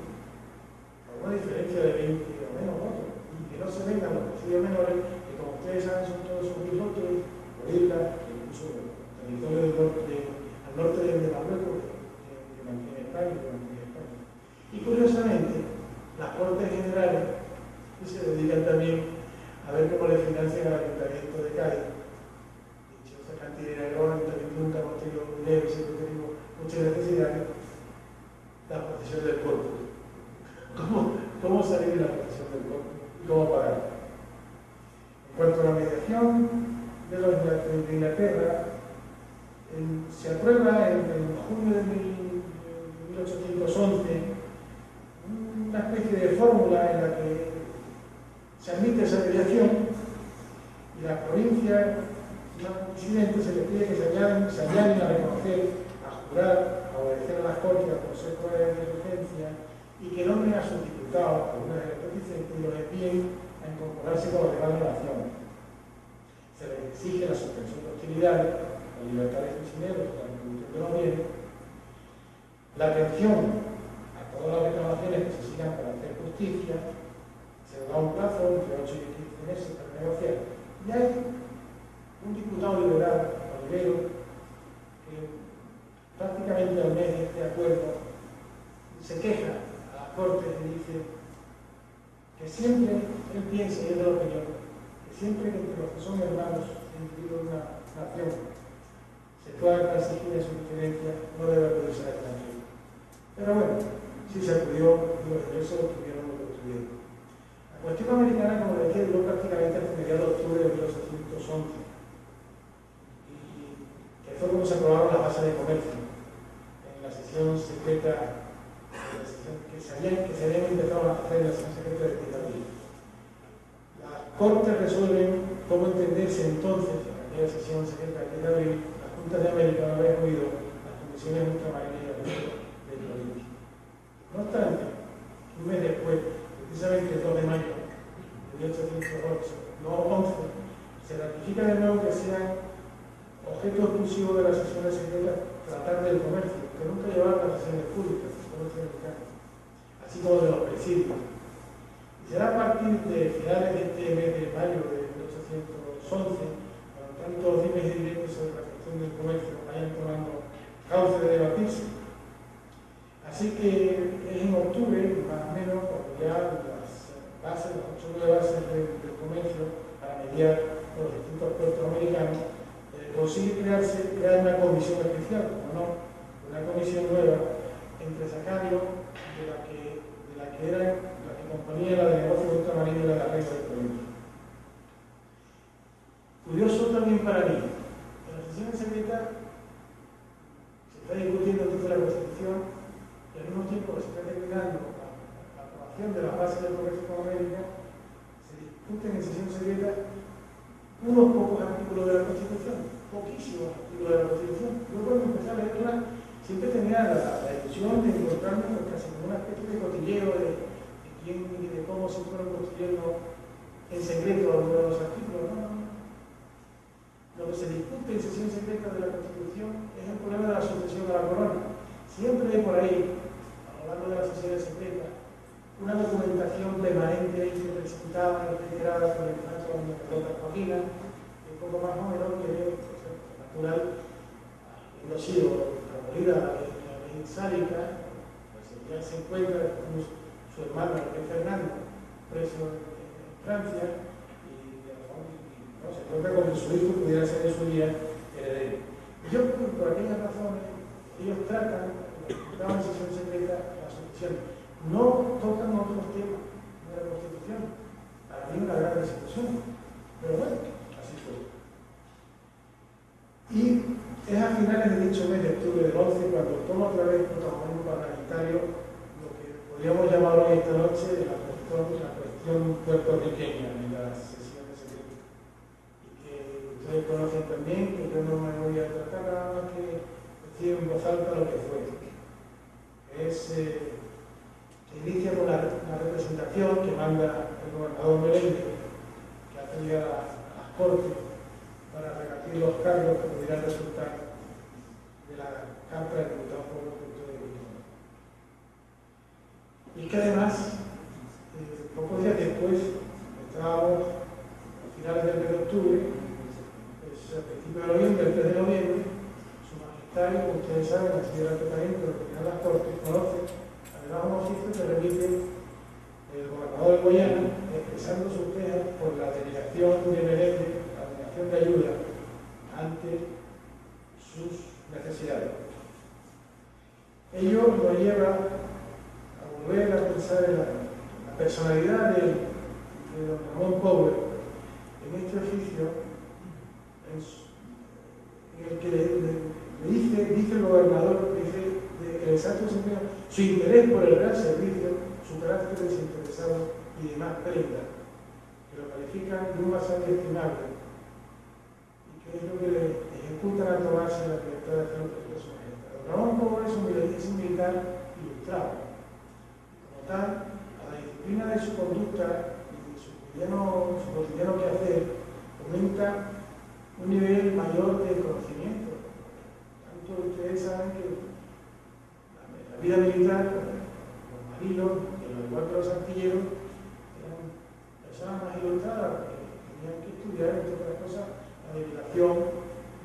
por una diferencia de 20 o menos votos, y que no se vengan los presidios menores, que como ustedes saben son todos sus votos por islas, incluso territorio al norte de Marruecos, que mantiene España, Y curiosamente, las Cortes Generales que se dedican también a ver cómo le financian al Ayuntamiento de Cádiz. Dichosa cantinera, el Ayuntamiento nunca hemos tenido dinero, siempre tenemos muchas necesidades. La protección del cuerpo. ¿Cómo salir de la protección del cuerpo? ¿Y cómo pagar? En cuanto a la mediación de Inglaterra, se aprueba en junio de 1811 una especie de fórmula en la que se admite esa mediación y las provincias disidentes se les pide que se allanen a reconocer, a jurar, a obedecer a las Cortes, al Consejo de Regencia y que nombren a sus diputados, algunas de las Vicentes, y los envíen a incorporarse con los demás de la nación. Se les exige la suspensión de hostilidades, la libertad de prisioneros, la retribución de los bienes, la atención a todas las reclamaciones que se sigan para hacer justicia, se da un plazo entre 8 y 15 meses para negociar. Y hay un diputado liberal, Olivero, que prácticamente al mes de este acuerdo se queja a las Cortes y dice que siempre, él piensa y es de la opinión, que siempre que entre los que son hermanos dentro de una nación se puedan transigir en su diferencia, no debe poder ser extranjero. Pero bueno, sí se acudió y los ingleses obtuvieron lo que obtuvieron. La cuestión americana, como decía, duró prácticamente hasta mediados de octubre de 1811. Que fue como se aprobaron las bases de comercio en la sesión secreta, que se habían empezado a hacer en la sesión secreta de 10 de abril. Las Cortes resuelven cómo entenderse entonces, en aquella sesión secreta de 10 de abril, las Juntas de América no habían oído las comisiones ultramarinas del provincia. No obstante, un mes después, precisamente el 2 de mayo de 1808, no 11, se ratifica de nuevo que sean objeto exclusivo de las sesiones secretas tratar del comercio, que nunca llevaron las sesiones públicas, así como de los presidios. Y será a partir de finales de este mes de mayo de 1811, cuando tantos dimes y diretes sobre la cuestión del comercio vayan tomando cauce de debatirse. Así que es en octubre, más o menos, cuando ya las bases, las 8 bases del comercio para mediar con los distintos puertos americanos, consigue crear una comisión especial, o no, una comisión nueva entre Sacario de la que componía la de negocio ultramarino y la de arreglo del proyecto. Curioso también para mí, en la sesión secreta se está discutiendo el texto de la Constitución y al mismo tiempo que se está terminando la aprobación de la base del comercio con América, se discuten en sesión secreta unos pocos artículos de la Constitución, poquísimos artículos de la Constitución. Yo cuando empecé a leerla siempre tenía la ilusión de encontrarme casi como una especie de cotilleo de quién y de cómo se fueron construyendo en secreto algunos de los artículos. No. Lo que se discute en sesión secreta de la Constitución es el problema de la sucesión a la corona. Siempre hay por ahí, a lo largo de las sesiones secretas, una documentación permanente que presentaba y reiterada por el caso de la Joaquina, que poco más o menos tiene, pues, natural, habiendo sido abolida la ley sálica, pues ya se encuentra con su hermano, el rey Fernando, preso en Francia, no, se encuentra con que su hijo pudiera ser en su día heredero. Y yo, por aquellas razones, ellos tratan, en sesión secreta, la sucesión. No tocan otros temas de la Constitución. Para mí una gran desilusión. Pero bueno, así fue. Y es a finales de dicho mes de octubre del 11 cuando toma otra vez protagonismo parlamentario lo que podríamos llamar hoy esta noche la cuestión puertorriqueña en las sesiones secretas. Y que ustedes conocen también, que yo no me voy a tratar nada más que decir en voz alta lo que fue. Se inicia con la representación que manda el gobernador Meléndez, que hace llegar a las Cortes para repartir los cargos que pudieran resultar de la Cámara de Diputados por los Puntos de Vista. Y que además, pocos días después, estábamos a finales del mes de octubre, pues a principios de noviembre, el 3 de noviembre, su majestad, como ustedes saben, la señora Tratamiento, lo que las Cortes conoce, además un oficio que remite el gobernador de Guayana expresando sus quejas por la denegación de Meléndez, la denegación de ayuda ante sus necesidades. Ello nos lleva a volver a pensar en la personalidad de don Ramón Power en este oficio, en el que le dice el gobernador, dice el exacto sentido, su interés por el real servicio, su carácter desinteresado y demás prendas, que lo califican de un vasallo estimable y que es lo que le ejecutan a tomarse la libertad de hacer lo que su majestad. Don Ramón Power es un militar ilustrado. Como tal, a la disciplina de su conducta y de su cotidiano quehacer aumenta un nivel mayor de conocimiento. Tanto ustedes saben que la vida militar, los marinos, al igual que los artilleros, eran personas más ilustradas, porque tenían que estudiar, entre otras cosas, la derivación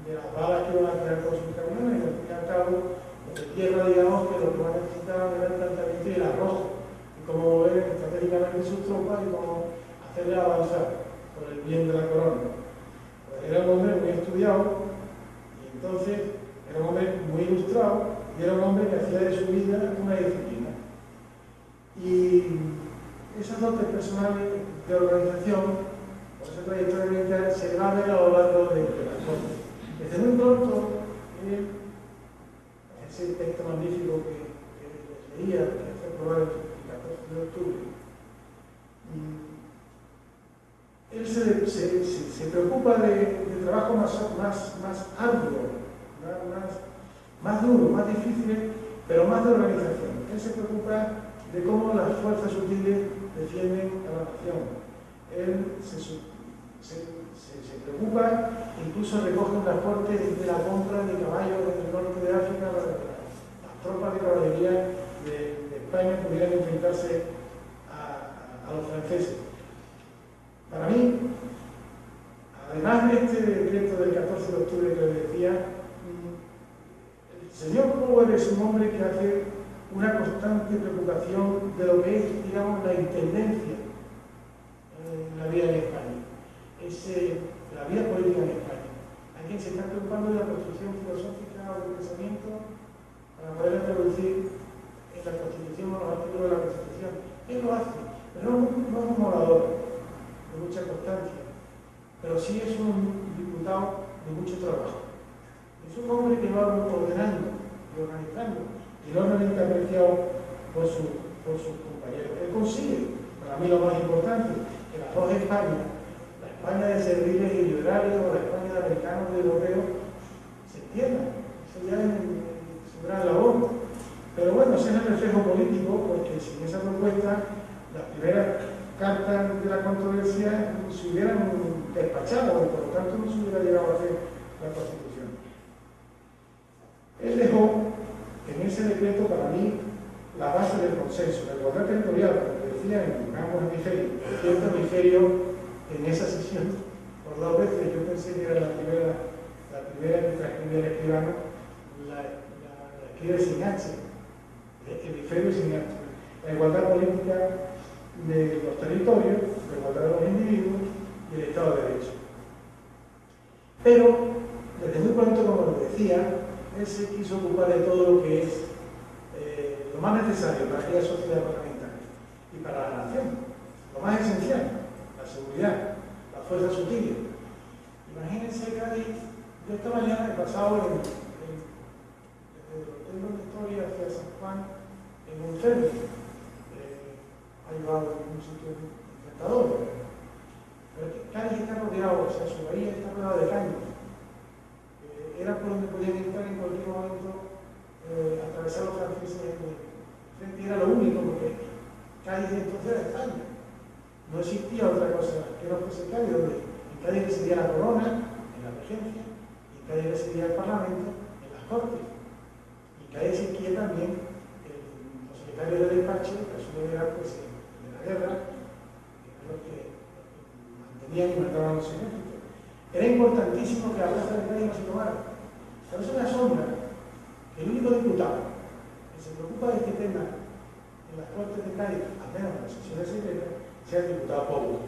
de las balas que iban a crear con sus camiones, y al fin y al cabo, los de tierra, digamos, que lo que más necesitaban era el planteamiento y el arroz, y cómo mover estratégicamente sus tropas y cómo hacerle avanzar por el bien de la corona. Pues era un hombre muy estudiado, y entonces era un hombre muy ilustrado, y era un hombre que hacía de su vida una disciplina. Y esas dotes personales de organización, por esa trayectoria militar, se le va a ver a lo largo de las cosas. Desde muy pronto, ese texto magnífico que les leía, que fue aprobado el 14 de octubre, él se preocupa de trabajo más arduo, más duro, más difícil, pero más de organización. Él se preocupa de cómo las fuerzas sutiles defienden a la nación. Él se preocupa, incluso recoge un aporte de la compra de caballos en el norte de África para que las tropas de caballería de España pudieran enfrentarse a los franceses. Para mí, además de este decreto del 14 de octubre que les decía, el señor Power es un hombre que hace una constante preocupación de lo que es, digamos, la intendencia en la vida en España, la vida política en España. La Hay quien se está preocupando de la construcción filosófica o del pensamiento para poder introducir en la Constitución o los artículos de la Constitución. Él lo hace, pero no es un orador de mucha constancia, pero sí es un diputado de mucho trabajo. Es un hombre que va ordenando y organizando, y enormemente apreciado por sus compañeros. Él consigue, para mí lo más importante, que las dos Españas, la España de serviles y liberales o la España de americanos y europeos, se entiendan. Eso ya es su gran labor. Pero bueno, ese es el reflejo político, porque sin esa propuesta, las primeras cartas de la controversia se hubieran despachado y por lo tanto no se hubiera llegado a hacer la Constitución. Él dejó en ese decreto, para mí, la base del consenso, la igualdad territorial, como decía en ambos hemisferios. En cierto hemisferio, en esa sesión, por 2 veces, yo pensé que era la primera que transcribía el escribano, la escribe sin H, el hemisferio sin H. La igualdad política de los territorios, la igualdad de los individuos y el Estado de Derecho. Pero, desde muy pronto, como lo decía, él se quiso ocupar de todo lo que es lo más necesario para aquella sociedad parlamentaria y para la nación, lo más esencial, la seguridad, las fuerzas sutiles. Imagínense, Cádiz, yo esta mañana he pasado desde el hotel donde estoy hacia San Juan en un ferry, ha llevado a un sitio encantador, pero Cádiz está rodeado, o sea, su bahía está rodeada de caños. Era por donde podían entrar en cualquier momento, atravesar los franceses frente, era lo único, porque Cádiz entonces era España. No existía otra cosa que no fuese Cádiz, donde en Cádiz residía la corona, en la regencia, y en Cádiz residía el Parlamento, en las Cortes. Y en Cádiz existía también los secretarios de despacho, que a su vez eran pues, de la guerra, que eran los que mantenían y mandaban los ejércitos. Era importantísimo que la plaza de Cádiz no se tomara. Pero eso me asombra que el único diputado que se preocupa de este tema en las Cortes de Cádiz, al menos en las sesiones secretas, sea el diputado Pou.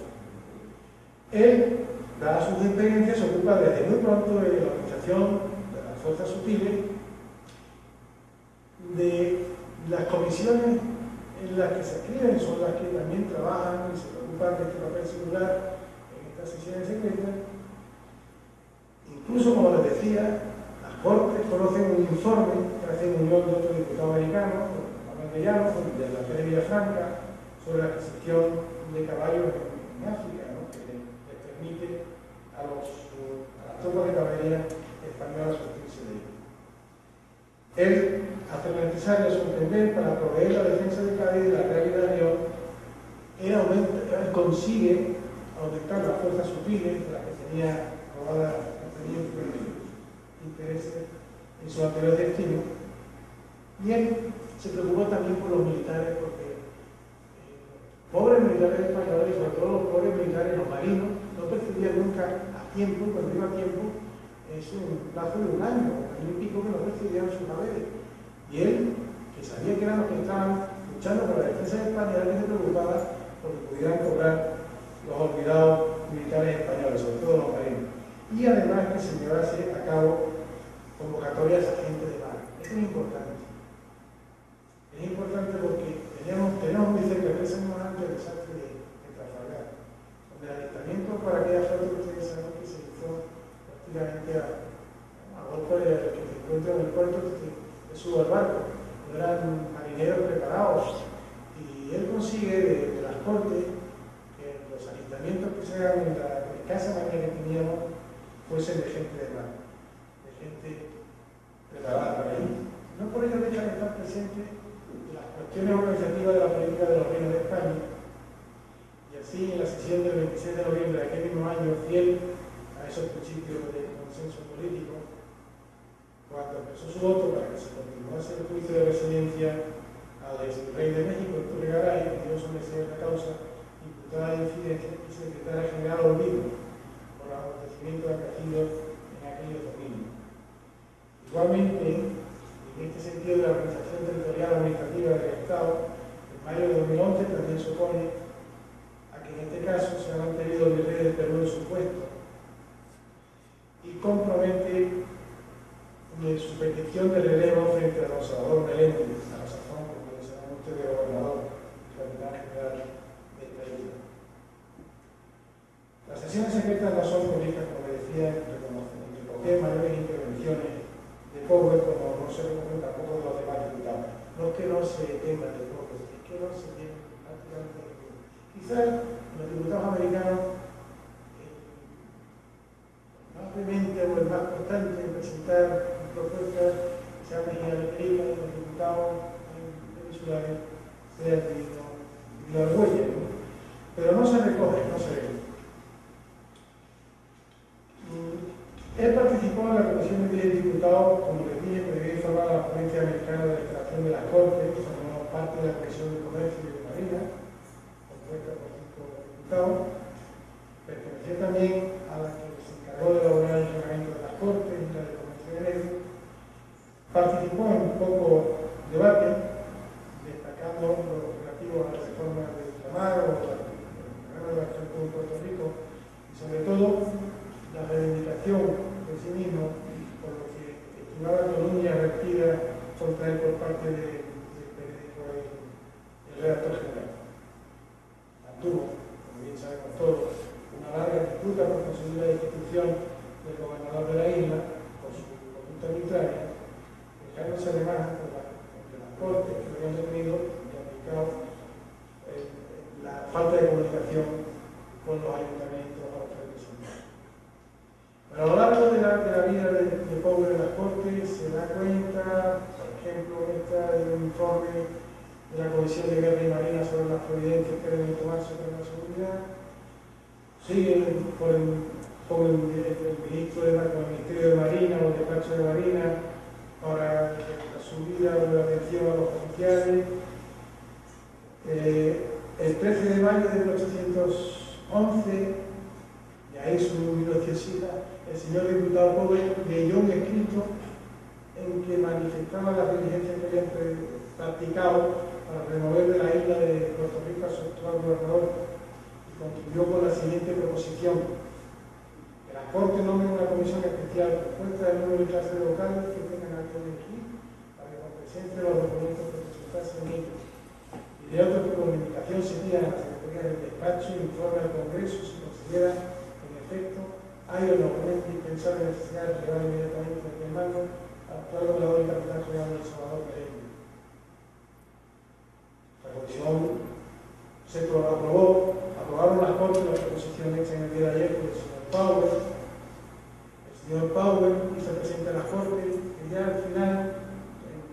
Él, dada sus experiencias, se ocupa desde muy pronto de la organización de las fuerzas sutiles, de las comisiones en las que se escriben, son las que también trabajan y se preocupan de este papel singular en estas sesiones secretas. Incluso, como les decía, las Cortes conocen un informe que hace en unión de otro diputado americano, Manuel de Llano, de la Fe de Villafranca, sobre la adquisición de caballos en África, ¿no? Que les permite a las tropas de caballería españolas surtirse de ello. Él hace lo necesario a su entender para proveer la defensa de Cádiz de la realidad de León. Él consigue aumentar las fuerzas sutiles de las que tenía robadas intereses en su anterior destino, y él se preocupó también por los militares, porque pobres militares españoles, sobre todo los pobres militares, los marinos, no percibían nunca a tiempo, y cuando digo a tiempo es un plazo de un año y pico, que no percibían sus haberes. Y él, que sabía que eran los que estaban luchando por la defensa de España, era que se preocupaba porque pudieran cobrar los olvidados militares españoles, sobre todo los marinos. Y además que se llevase a cabo convocatorias a gente de mar. Esto es importante. Es importante porque tenemos muy cerca, 3 años antes del desastre de Trafalgar, donde el alistamiento para aquella flota que ustedes saben que se hizo prácticamente a golpe de que se encuentra en el puerto que subo al barco. No eran marineros preparados. Y él consigue de las Cortes que los alistamientos que se hagan en la escasa manera que teníamos fuesen de gente de mar, de gente preparada para ir. No por ello dejan de estar presentes las cuestiones organizativas de la política de los reinos de España, y así en la sesión del 26 de noviembre de aquel mismo año, fiel a esos principios de consenso político, cuando empezó su voto para que se continuase el juicio de residencia al ex-rey de México, Héctor Garay, que dio su merced la causa imputada de incidencia, y secretaria general Olvido, por los acontecimientos acaecidos en aquellos dominios. Igualmente, en este sentido de la organización territorial administrativa del Estado, en mayo de 2011 también se opone a que en este caso se ha mantenido el virrey del Perú en su puesto y y compromete su petición de relevo frente a don Salvador Meléndez, a la sazón, como le llaman ustedes, gobernador y capitán general de esta isla. Las sesiones secretas no son públicas, como decía, recoger mayores intervenciones de Power, como no se recogen tampoco de los demás diputados. No es que no se tengan de Power, es que no se tienen prácticamente de ninguno. Quizás los diputados americanos más vehemente o el más constante en presentar propuestas que se han venido a la película de los diputados peninsulares sea de la huella, ¿no? Pero no se recoge, no se recoge. Él participó en la Comisión de 10 diputados, como les dije, que debía informar a la Ponencia Americana de la Extracción de las Cortes, que formó parte de la Comisión de Comercio y de Marina, compuesta por 5 diputados. Perteneció también a la que se encargó de elaborar el reglamento de las Cortes y la de Comercio de Ley. Participó en un poco debate, destacando lo relativo a la reforma de ultramar o la programa de la Estructura de Puerto Rico, y sobre todo la reivindicación de sí mismo por lo que estimaba calumnia vertida contra él por parte del periódico El Redactor General. Mantuvo, como bien sabemos todos, una larga disputa por conseguir la destitución del gobernador de la isla por su conducta arbitraria, quejándose además de las cortes que lo habían detenido y aplicado la falta de comunicación con los ayuntamientos a los representantes. A lo largo de la vida de Power en las Cortes se da cuenta, por ejemplo, de un informe de la Comisión de Guerra y Marina sobre las providencias que deben tomarse para la seguridad. Sigue con el ministro con el Ministerio de Marina o el despacho de Marina para la subida de la atención a los oficiales. El 13 de mayo de 1811, y ahí su minuciosidad, el señor diputado Power leyó un escrito en que manifestaba las diligencias que habían practicado para remover de la isla de Puerto Rico a su actual gobernador y concluyó con la siguiente proposición: que la Corte nombre una comisión especial compuesta del número de clases locales que tengan acto de aquí para que presente los documentos que presentasen ellos, y de otra que con indicación se pida a la Secretaría del Despacho y informe al Congreso si considera en efecto hay o no una indispensable necesidad de llevar inmediatamente en el mando al actual gobernador y capitán general del Salvador Meléndez. La comisión se aprobaron las Cortes la proposición hecha en el día de ayer por el señor Power. El señor Power hizo presente a las Cortes que ya al final,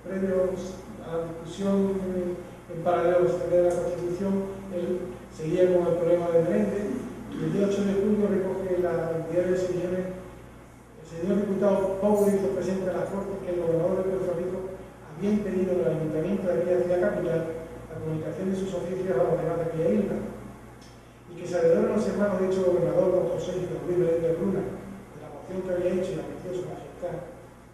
previo a la discusión en paralelo de la Constitución, él seguía con el problema de Meléndez. El día 8 de julio recoge la entidad de sesiones. El señor diputado Power hizo presente a la Corte que el gobernador de Puerto Rico había impedido al ayuntamiento de aquella ciudad capital la comunicación de sus oficios a los demás de aquella isla, y que se adeudieron los hermanos de hecho gobernador don José y don Luis Meléndez Luna de la moción que había hecho y la metió su majestad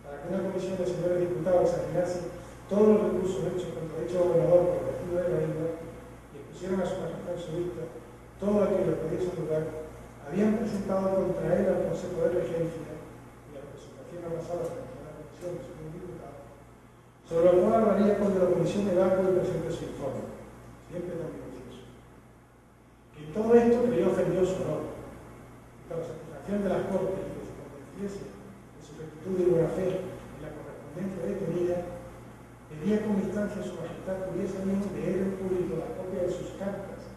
para que una comisión de señores diputados examinase todos los recursos hechos contra dicho gobernador por el vecino de la isla y expusieron a su majestad en su vista todo aquello que pudiese lugar, habían presentado contra él al Consejo de Regencia y la representación avanzada frente a la Comisión de señores diputados, sobre lo cual hablaría cuando la Comisión evacue y presente su informe, siempre tan minucioso. Que todo esto creyó ofendió su honor, y con la satisfacción de las Cortes y que se convenciese de su rectitud y buena fe en la correspondencia detenida, pedía con instancia a su majestad pudiese también leer en público la copia de sus cartas y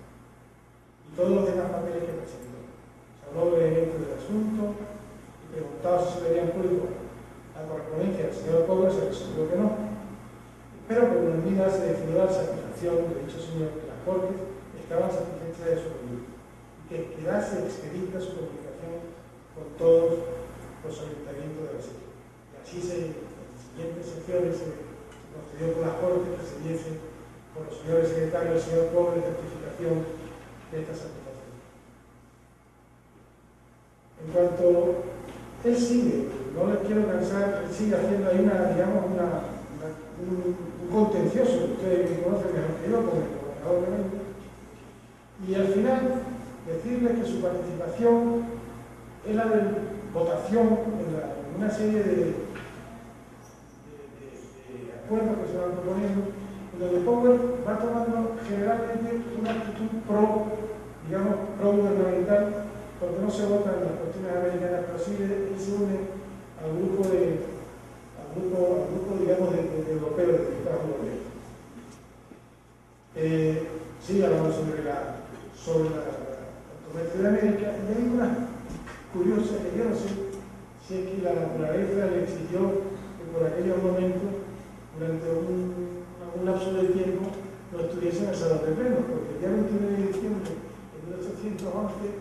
todos los demás papeles que presentó. Se habló brevemente del asunto y preguntaba si se vería en público la correspondencia del señor Power, se resolvió que no. Pero por unanimidad se definió la satisfacción de dicho señor que las Cortes estaban satisfechas de su conducta y que quedase expedita su comunicación con todos los ayuntamientos de la isla. Y así en las siguientes secciones se procedió por las Cortes que se diese por los señores secretarios del señor Power de certificación de esta satisfacción. En cuanto él sigue, no le quiero cansar, él sigue haciendo ahí un contencioso, que ustedes conocen mejor que yo, con el gobernador de México, y al final decirle que su participación es la de votación en una serie de acuerdos que se van proponiendo, en donde Powell va tomando generalmente una actitud digamos, pro-gubernamental, porque no se votan las cuestiones americanas, pero sí él se une al grupo, digamos, de europeos, de diputados europeos. Sigue hablando sobre la autonomía de América, y hay una curiosa que yo no sé si es que la naturaleza le exigió que por aquellos momentos, durante un lapso de tiempo, no estuviese en el Salón de Plenos, porque el día 29 de diciembre de 1811,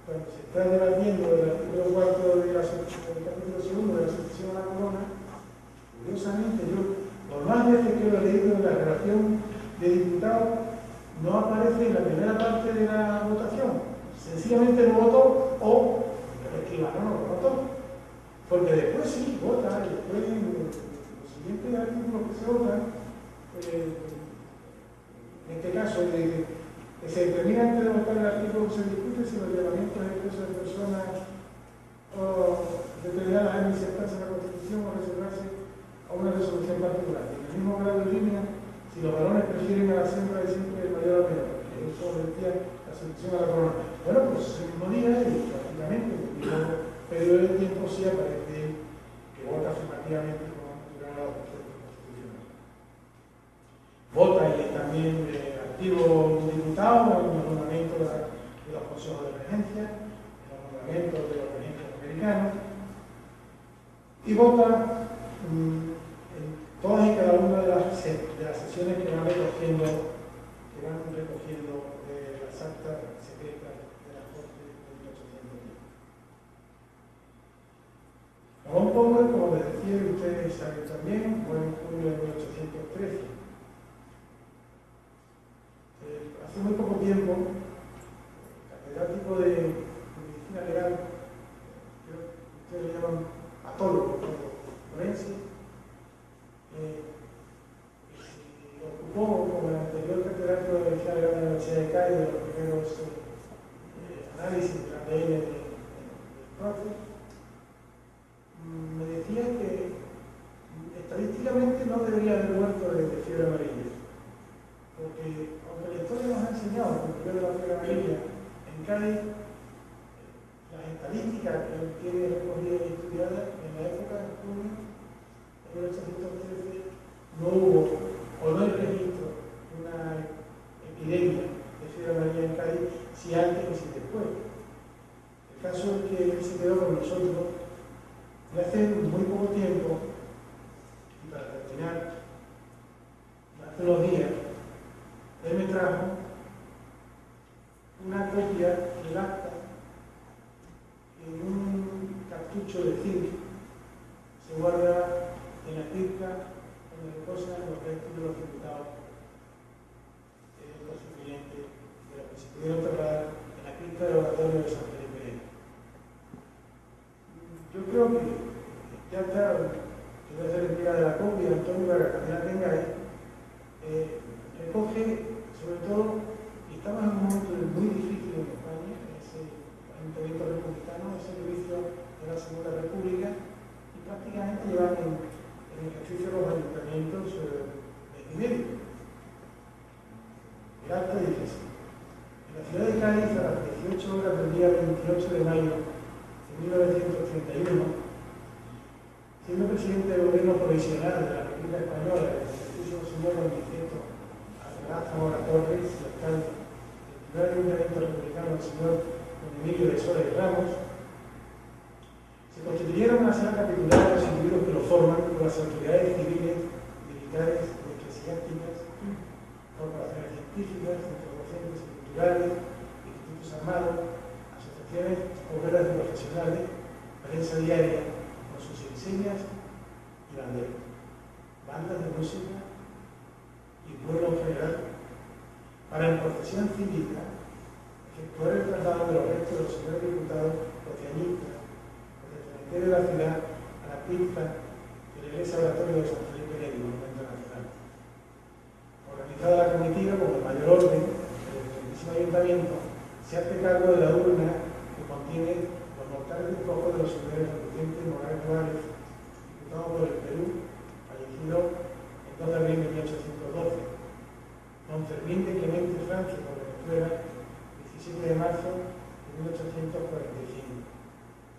cuando se está debatiendo el artículo 4 del capítulo 2 de la sucesión a la corona, curiosamente yo, por más veces que lo he leído en la relación de diputados, no aparece en la primera parte de la votación. Sencillamente no votó o el escribano no lo votó. Porque después sí vota, y después los siguientes artículos que se votan, en este caso, que se determina antes de votar el artículo que se discute si los llevamientos expresos de personas determinadas en insertarse en la Constitución o reservarse a una resolución particular. En el mismo grado de línea, si los varones prefieren a la siembra de siempre el mayor o menor, que eso decía la sucesión a la corona. Bueno, pues el mismo día y prácticamente en el mismo periodo de tiempo sí aparece que vota afirmativamente como natural a la Constitución. Vota y es también activo diputado en los nombramientos de los consejos de regencia, en los nombramientos de los regentes americanos, y vota todas y cada una de las sesiones que van recogiendo las actas secretas de la Corte de 1810. Ramón Powell, como les decía, y ustedes saben también, fue en julio de 1813. Hace muy poco tiempo, catedrático de medicina legal, ustedes le llaman patólogo, forense, ocupó como el anterior catedrático de medicina legal de la Universidad de Cádiz de los primeros análisis de la ADN del próstata. Me decía que estadísticamente no debería haber muerto de fiebre amarilla, porque aunque la historia nos ha enseñado que el de la fiebre amarilla en Cádiz, las estadísticas que él tiene recogidas y estudiadas en la época de junio de 1813 no hubo o no hay registro de una epidemia de fiebre amarilla en Cádiz, si antes y si después. El caso es que él se quedó con nosotros y hace muy poco tiempo, y para terminar, hace unos días, él me trajo una copia del acta en un cartucho de zinc. Se guarda en la cripta donde reposan los restos de los diputados constituyentes de los que se pudieron enterrar en la cripta del oratorio de San Felipe. Yo creo que ya está, que voy a hacer entrega de la copia, Antonio, para que la tengáis, recoge sobre todo, y estamos en un momento muy difícil en España, ese ayuntamiento republicano, ese juicio de la Segunda República, y prácticamente llevan en ejercicio los ayuntamientos mes y medio. El acta dice así: en la ciudad de Cádiz, a las 18 horas del día 28 de mayo de 1931, siendo presidente del gobierno provisional de la República Española, el ejercicio del señor Don Vicente Alcalá Zamora Torres, y alcalde del primer ayuntamiento republicano, el señor Don Emilio de Sola y Ramos, se constituyeron una sala capitular de los individuos que lo forman por las autoridades civiles, militares, eclesiásticas, corporaciones científicas, centros docentes y culturales, institutos armados, asociaciones obreras y profesionales, prensa diaria, con sus insignias y banderas, bandas de música y pueblo en general, para en procesión cívica efectuar el traslado de los restos de los señores diputados oceanistas desde el cementerio de la ciudad a la cripta de la iglesia oratorio de San Felipe Neri, monumento nacional. Organizada la comitiva con el mayor orden, el excelentísimo ayuntamiento se hace cargo de la urna que contiene los mortales despojos de los señores Vicente Morales Juárez, 2 de abril de 1812. Don Fermín de Clemente Franco por Venezuela, 17 de marzo de 1845.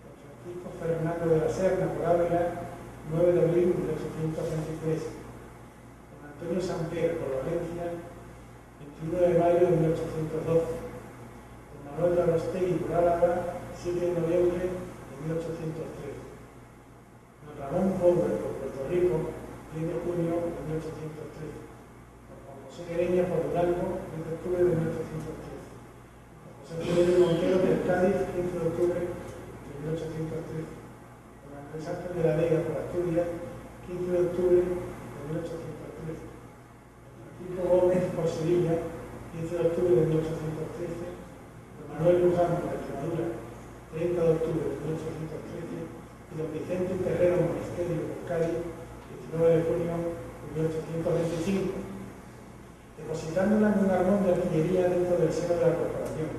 Don Francisco Fernando de la Serna por Ávila, 9 de abril de 1823. Don Antonio Samper por Valencia, 21 de mayo de 1812. Don Manuel de Arostegui por Álava, 7 de noviembre de 1803. Don Ramón Power por Puerto Rico, 10 de junio de 1813. Don Juan José Guereña por Durango, 10 de octubre de 1813. Don José Jiménez Montero del Cádiz, 15 de octubre de 1813. Don Andrés Ángel de la Vega por Asturias, 15 de octubre de 1813. Don Francisco Gómez por Sevilla, 15 de octubre de 1813. Don Manuel Luján por Extremadura, 30 de octubre de 1813. Y don Vicente Terrero Monasterio por Cádiz, 19 de junio de 1825, depositándola en un armón de artillería dentro del seno de la corporación,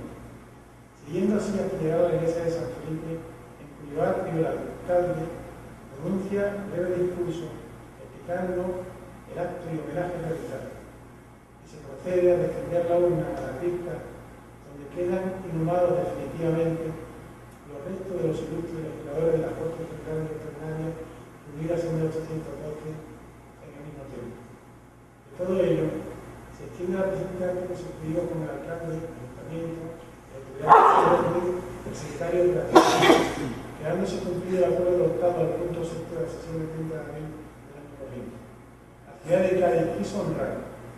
siguiendo así artillerada la iglesia de San Felipe, en cuyo atrio el alcalde pronuncia breve discurso, explicando el acto y homenaje realizado, y se procede a defender la urna a la cripta, donde quedan inhumados definitivamente los restos de los ilustres legisladores de las Cortes Generales Extraordinarias unidas en 1812 en el mismo tiempo. De todo ello, se extiende la representante que suscribió con el alcalde, el ayuntamiento, el autoridad el secretario de la Administración, quedándose cumplido el acuerdo adoptado al punto 6 de la sesión de 30 de abril del año corriente. La ciudad de Cádiz quiso honrar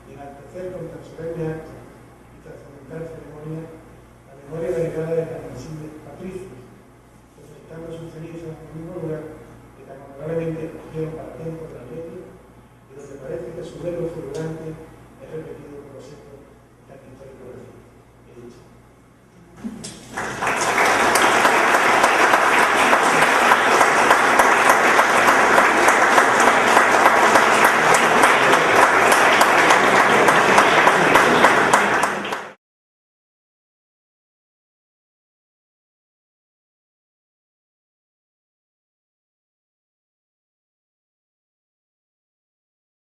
y enaltecer con tan solemne acto y trascendental ceremonia la memoria venerada de tan insignes patricios, depositando sus cenizas en el mismo lugar que tan honorablemente escogieron para tiempo de la ley, y donde parece que su verbo fulgurante es repetido por los